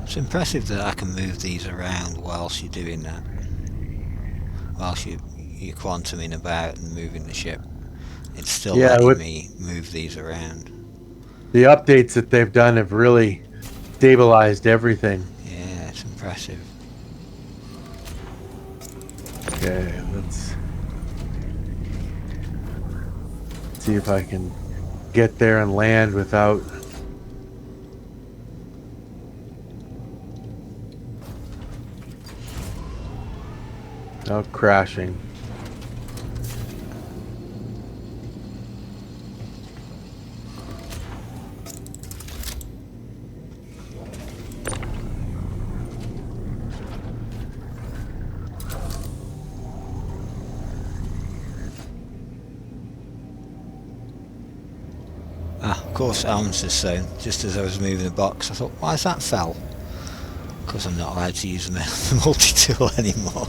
It's impressive that I can move these around whilst you're doing that. Whilst you're quantuming about and moving the ship. It's still letting me move these around. The updates that they've done have really stabilized everything. Yeah, it's impressive. Okay, let's See if I can get there and land without. Without crashing. Ah, of course, arms is sown. Just as I was moving the box, I thought, why has that fell? Because I'm not allowed to use the multi-tool anymore.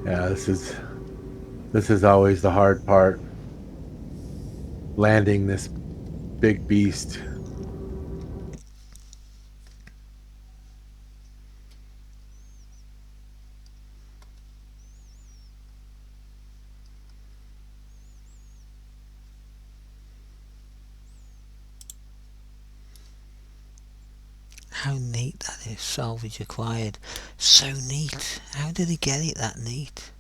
Yeah, this is always the hard part. Landing this big beast. How neat that is, salvage acquired. So neat. How did he get it that neat?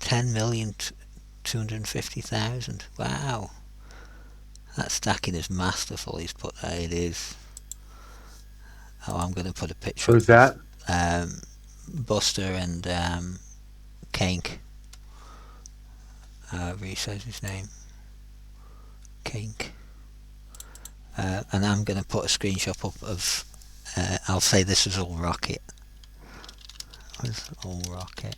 10,250,000. Wow. That stacking is masterful. He's put that. It is. Oh, I'm going to put a picture Who's up that? of Buster and Kink. However he says his name. Kink. And I'm going to put a screenshot up of. I'll say this was all rocket. It was all rocket.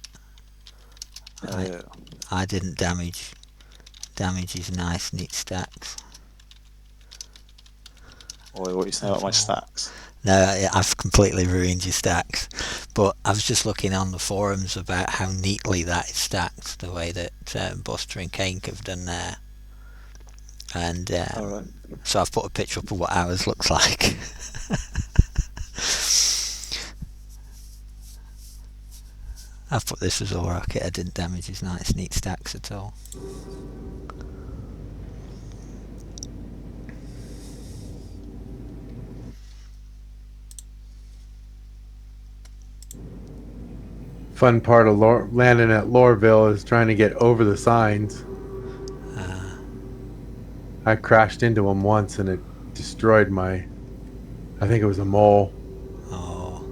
I didn't damage his nice neat stacks. Oi, what are you saying about my stacks? No, I've completely ruined your stacks. But I was just looking on the forums about how neatly that is stacked, the way that Buster and Kane have done there. And Alright. so I've put a picture up of what ours looks like. I've put this as all rocket. I didn't damage his nice neat stacks at all. Fun part of landing at Loreville is trying to get over the signs. I crashed into them once and it destroyed my. I think it was a mole. Oh.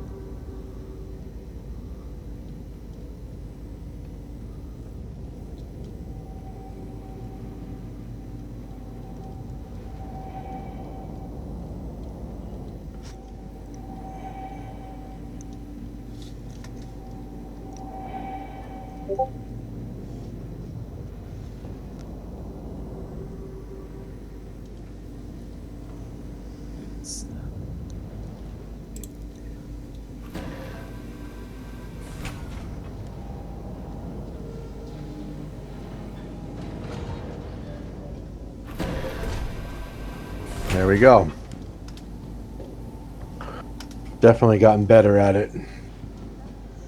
There we go. Definitely gotten better at it.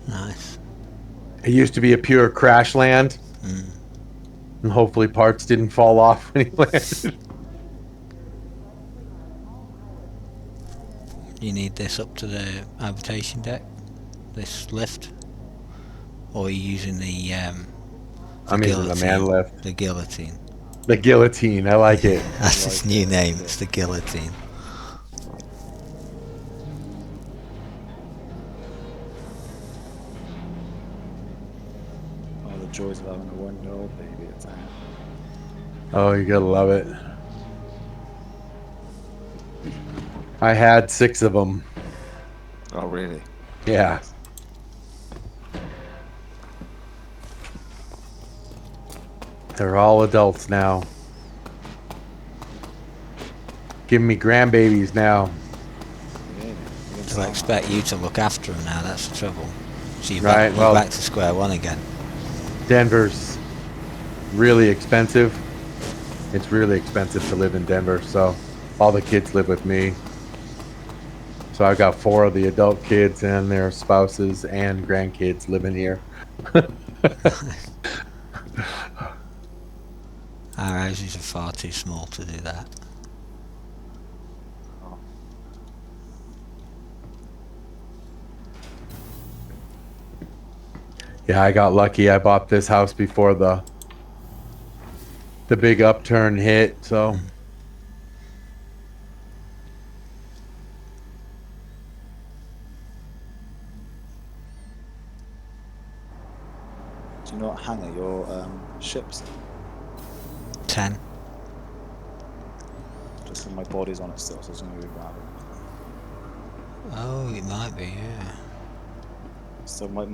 Nice. It used to be a pure crash land. And hopefully parts didn't fall off when he landed. You need this up to the habitation deck? This lift? Or are you using the I'm using the man lift. The guillotine. The guillotine, I like it. That's its new name, it's the guillotine. Oh, the joys of having a 1-year-old baby at time. Oh, you gotta love it. I had 6 of them. Oh, really? Yeah. They're all adults now. Giving me grandbabies now. Yeah. So I expect you to look after them now, that's the trouble. So you're Right, back, well- you're back to square one again. Denver's really expensive. It's really expensive to live in Denver, so all the kids live with me. So I've got 4 of the adult kids and their spouses and grandkids living here. Our houses are far too small to do that. Yeah, I got lucky. I bought this house before the big upturn hit, so Do you know what hangar your ship's in? 10. Just because my body's on it still, so it's going to be grab it. Oh, it might be, yeah. So my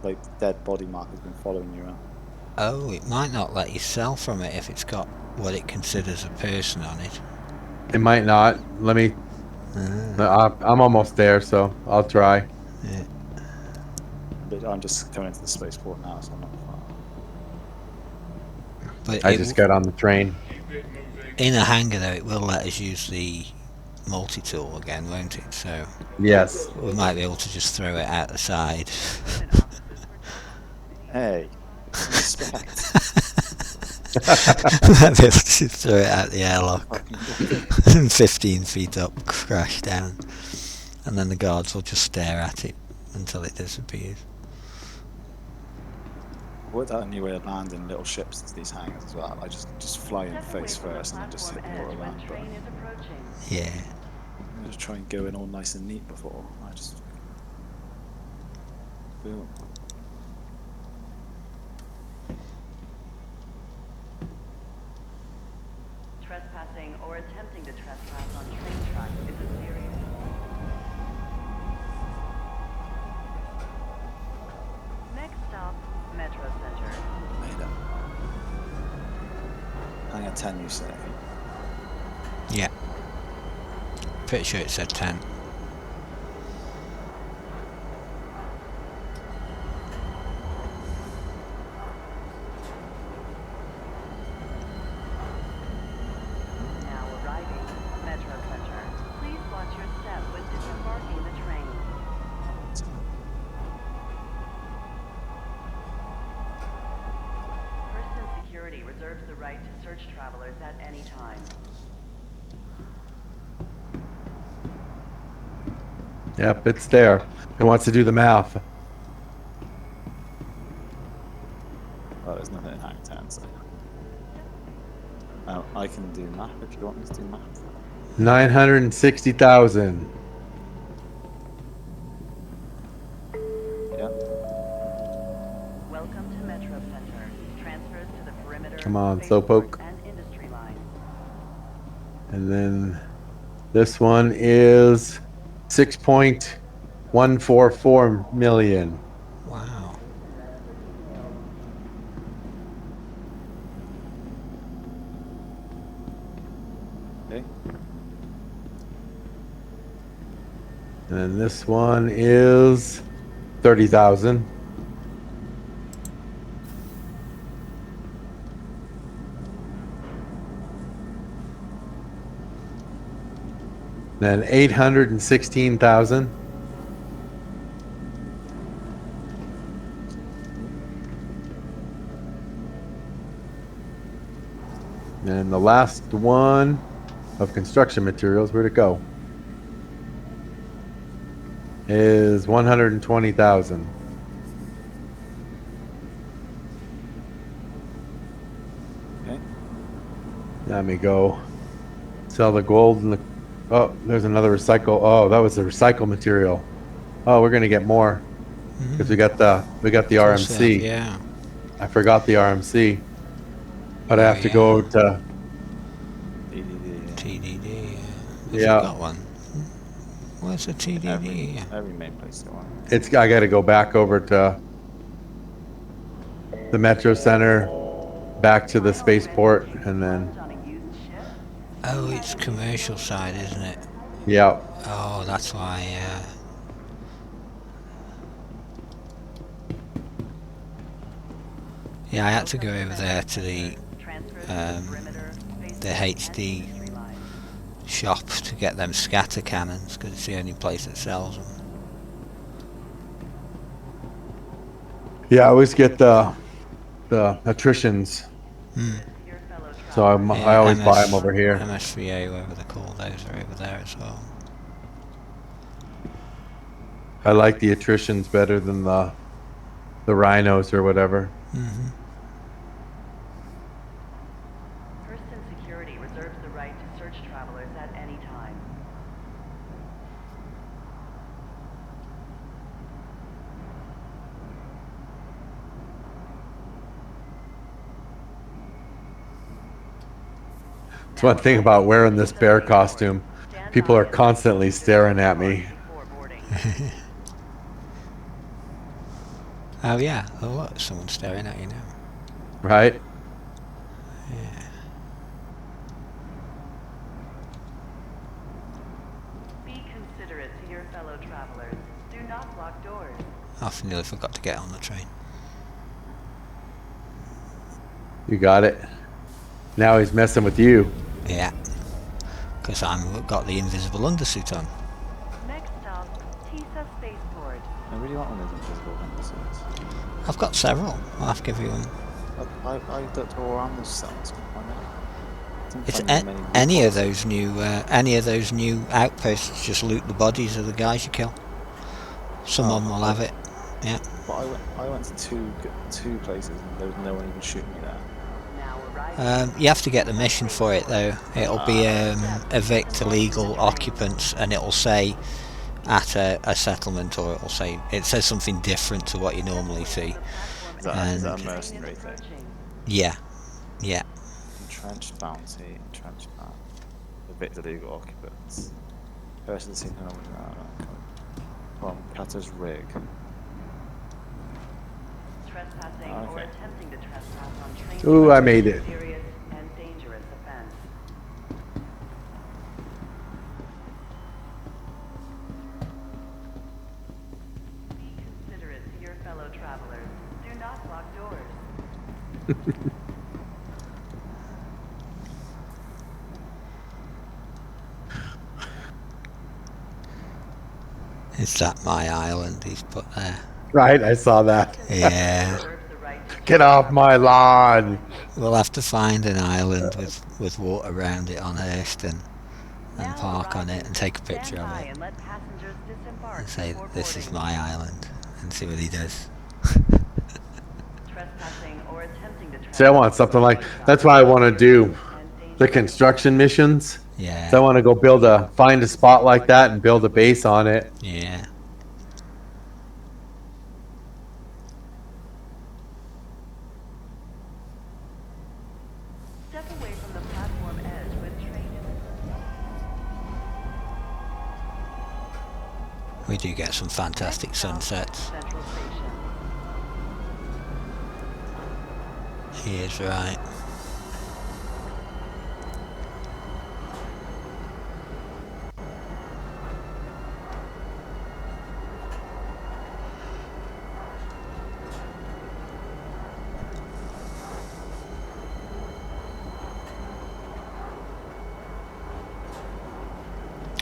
like dead body marker's been following you around. Oh, it might not let you sell from it if it's got what it considers a person on it. it might not. Let me. I'm almost there, so I'll try. Yeah. But I'm just coming into the spaceport now, so I'm not far. But I just got on the train. in a hangar though, it will let us use the multi-tool again, won't it? So Yes. we might be able to just throw it out the side. Hey, some respect. Might be able to throw it out the airlock. 15 feet up, crash down. And then the guards will just stare at it until it disappears. I worked out a new way of landing little ships into these hangars as well. I just fly in face first and then just hit the auto land button. Yeah. I just try and go in all nice and neat before I just boom. Trespassing or attempting to trespass on train tracks is a serious. Next stop, Metro Center. Made up. Hangar 10, you say? Yeah. Pretty sure it said 10. Now arriving, Metro Center. Please watch your step when disembarking the train. Person security reserves the right to search travelers at any time. Yep, it's there. It wants to do the math. Oh, there's nothing in hangar 10, so. Oh, I can do math if you want me to do math. 960,000. Yeah. Welcome to Metro Center. Transfers to the perimeter. Come on, spaceport, Slowpoke. and industry line. And then this one is 6.144 million. Wow. Okay. And then this one is 30,000. Then 816,000. And the last one of construction materials, where'd it go? Is 120,000. Okay. Let me go sell the gold and the. Oh, there's another recycle. Oh, that was the recycle material. Oh, we're gonna get more because we got the Of course they RMC. have, yeah. I forgot the RMC, but I Oh, have to yeah. go to. DDD. TDD. Have Yeah. you got one? Where's the TDD? Every main place you want. It's. I got to go back over to the Metro Center, back to the spaceport, and then. On a used ship? Oh, it's commercial side, isn't it? Yeah. Oh, that's why, yeah. Yeah, I had to go over there to the Transfers to Um, the perimeter. the spaceport, and HD industry line. shop to get them scatter cannons because it's the only place that sells them. Yeah, I always get the attritions, Your fellow so travelers. I always buy them over here. MSVA, whatever they're called, those are over there as well. I like the attritions better than the the rhinos or whatever. Mm-hmm. Hurston Security reserves the right to search travelers at any time. It's one thing about wearing this bear costume. People are constantly staring at me. Oh yeah. Oh look, someone's staring at you now. Right? Yeah. Be considerate to your fellow travelers. Do not block doors. I nearly forgot to get on the train. You got it. Now he's messing with you. Yeah. Because I've got the invisible undersuit on. Next stop, Tisa Spaceport. I really want one of those invisible undersuits. I've got several. I'll have to give you them. I looked all around the cells. If any of those new outposts just loot the bodies of the guys you kill. Someone will have it. Yeah. But I went to two places and there was no one even shooting me there. Now arriving. You have to get the mission for it though. It'll be evict illegal occupants, and it'll say at a settlement, or it says something different to what you normally see. Is that a mercenary thing? Yeah. Yeah. Entrenched bounty, entrenched bounty. Evict illegal occupants. Person seen from Cutter's rig. Trespassing or Okay. attempting to trespass on train. Ooh, I made it. Serious and dangerous offense. Be considerate to your fellow travelers. Do not block doors. Is that my island he's put there? Right? I saw that. Yeah. Reserves the right to Get off my lawn. We'll have to find an island with water around it on Hurston and Now park on it arriving. and take a Stand picture of by it and let passengers disembark and say, before this is boarding. my island, and see what he does. Trespassing or attempting to trespass. See, I want something like that's why I want to do the construction missions. Yeah. So I want to go find a spot like that and build a base on it. Yeah. Step away from the platform edge when train is We do get some fantastic sunsets. Central Station. He is right.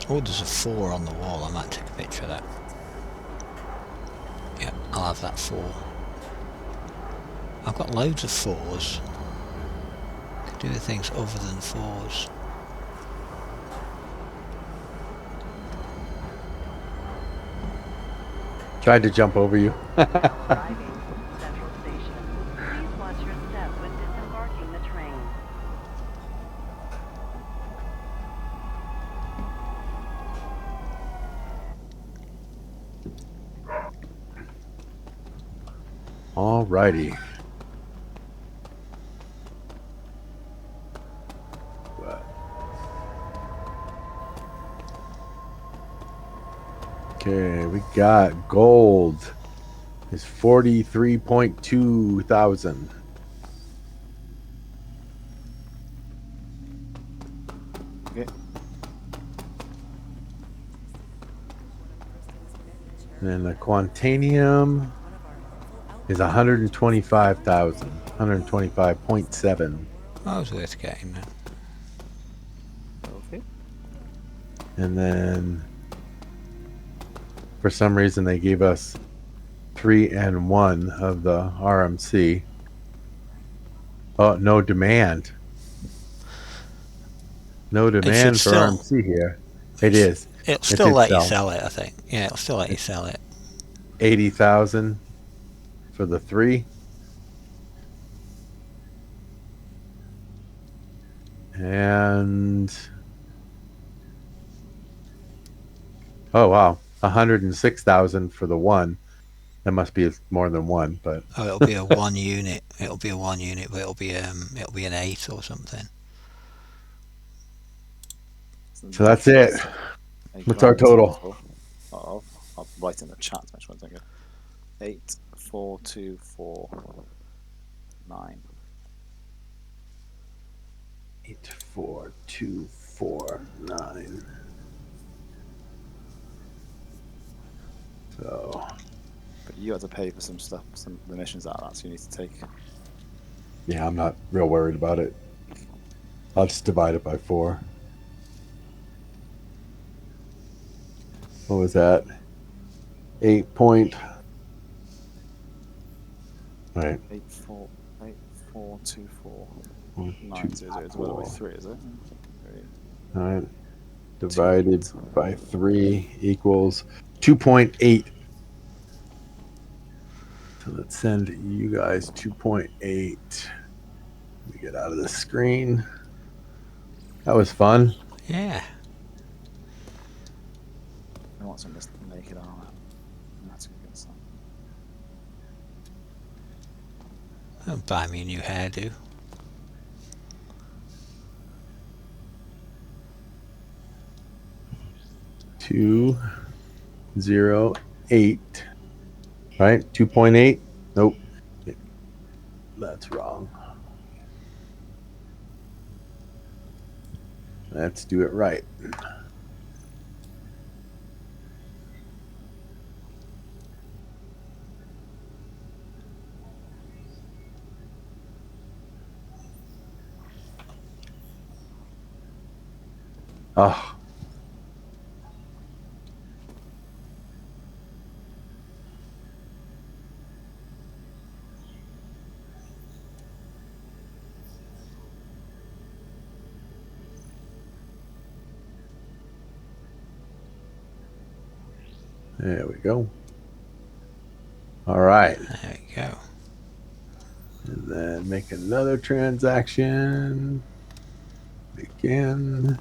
Oh, there's a 4 on the wall. I might take a picture of that. Yep, I'll have that 4. I've got loads of 4s. Could do with things other than 4s. Tried to jump over you. Arriving Central Station. Please watch your step when disembarking the train. Alrighty. Okay, we got gold. Is 43.2 thousand. Okay. And the Quantanium is 125,000. 125.7. That was worth getting then. Okay. And then for some reason they gave us 3 and 1 of the RMC. Oh, no demand. No demand for still- RMC here. It is. It'll It still did let you sell. sell it, I think. Yeah, it'll still let you sell it. 80,000 for the 3. And oh wow, 106,000 for the 1. That must be more than 1, but Oh, it'll be a 1 unit. It'll be a 1 unit, but it'll be an 8 or something. so that's it. Any What's our clients total? at all? I'll write in the chat. Which one's good? 8, 4, 2, 4, 9. 84249. So But you have to pay for some stuff, some of the missions out of that, so you need to take. yeah, I'm not real worried about it. I'll just divide it by 4. What was that? 8 point. Right. 8, 4, 8, 4, 2, 4, 1, 9, 2, 0, 0 divided by 3, is it? 3. 9 divided by 3 equals 2.8. So let's send you guys 2.8. Let me get out of the screen. That was fun. Yeah. I want some naked armor. That's a good sign. Don't buy me a new hairdo. Two, 0, 8. Right? 2.8? Nope. That's wrong. Let's do it right. Oh. There we go. All right. There we go. And then make another transaction. Begin.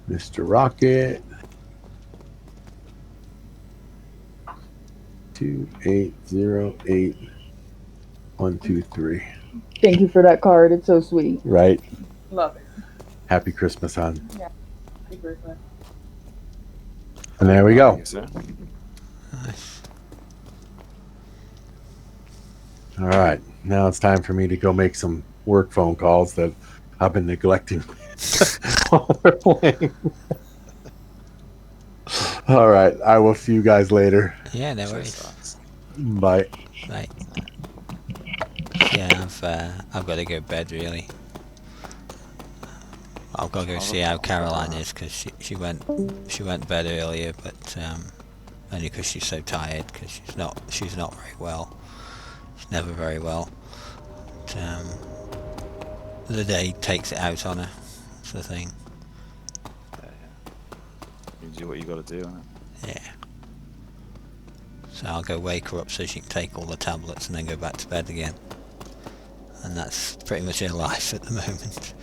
Mr. Rocket. 2808123. Thank you for that card. It's so sweet. Right. Love it. Happy Christmas, hon. Happy Christmas. And there we go. Thank you, sir. Nice. All right. Now it's time for me to go make some work phone calls that I've been neglecting while we're playing. All right. I will see you guys later. Yeah, no Cheers, worries. thanks. Bye. Right. Yeah, I've got to go to bed really. I've got to go see how Caroline is because she went to bed earlier, but only because she's so tired because she's not very well. She's never very well. But, the day takes it out on her. That's the thing. You do what you got to do, innit? Yeah. So I'll go wake her up so she can take all the tablets and then go back to bed again. And that's pretty much her life at the moment.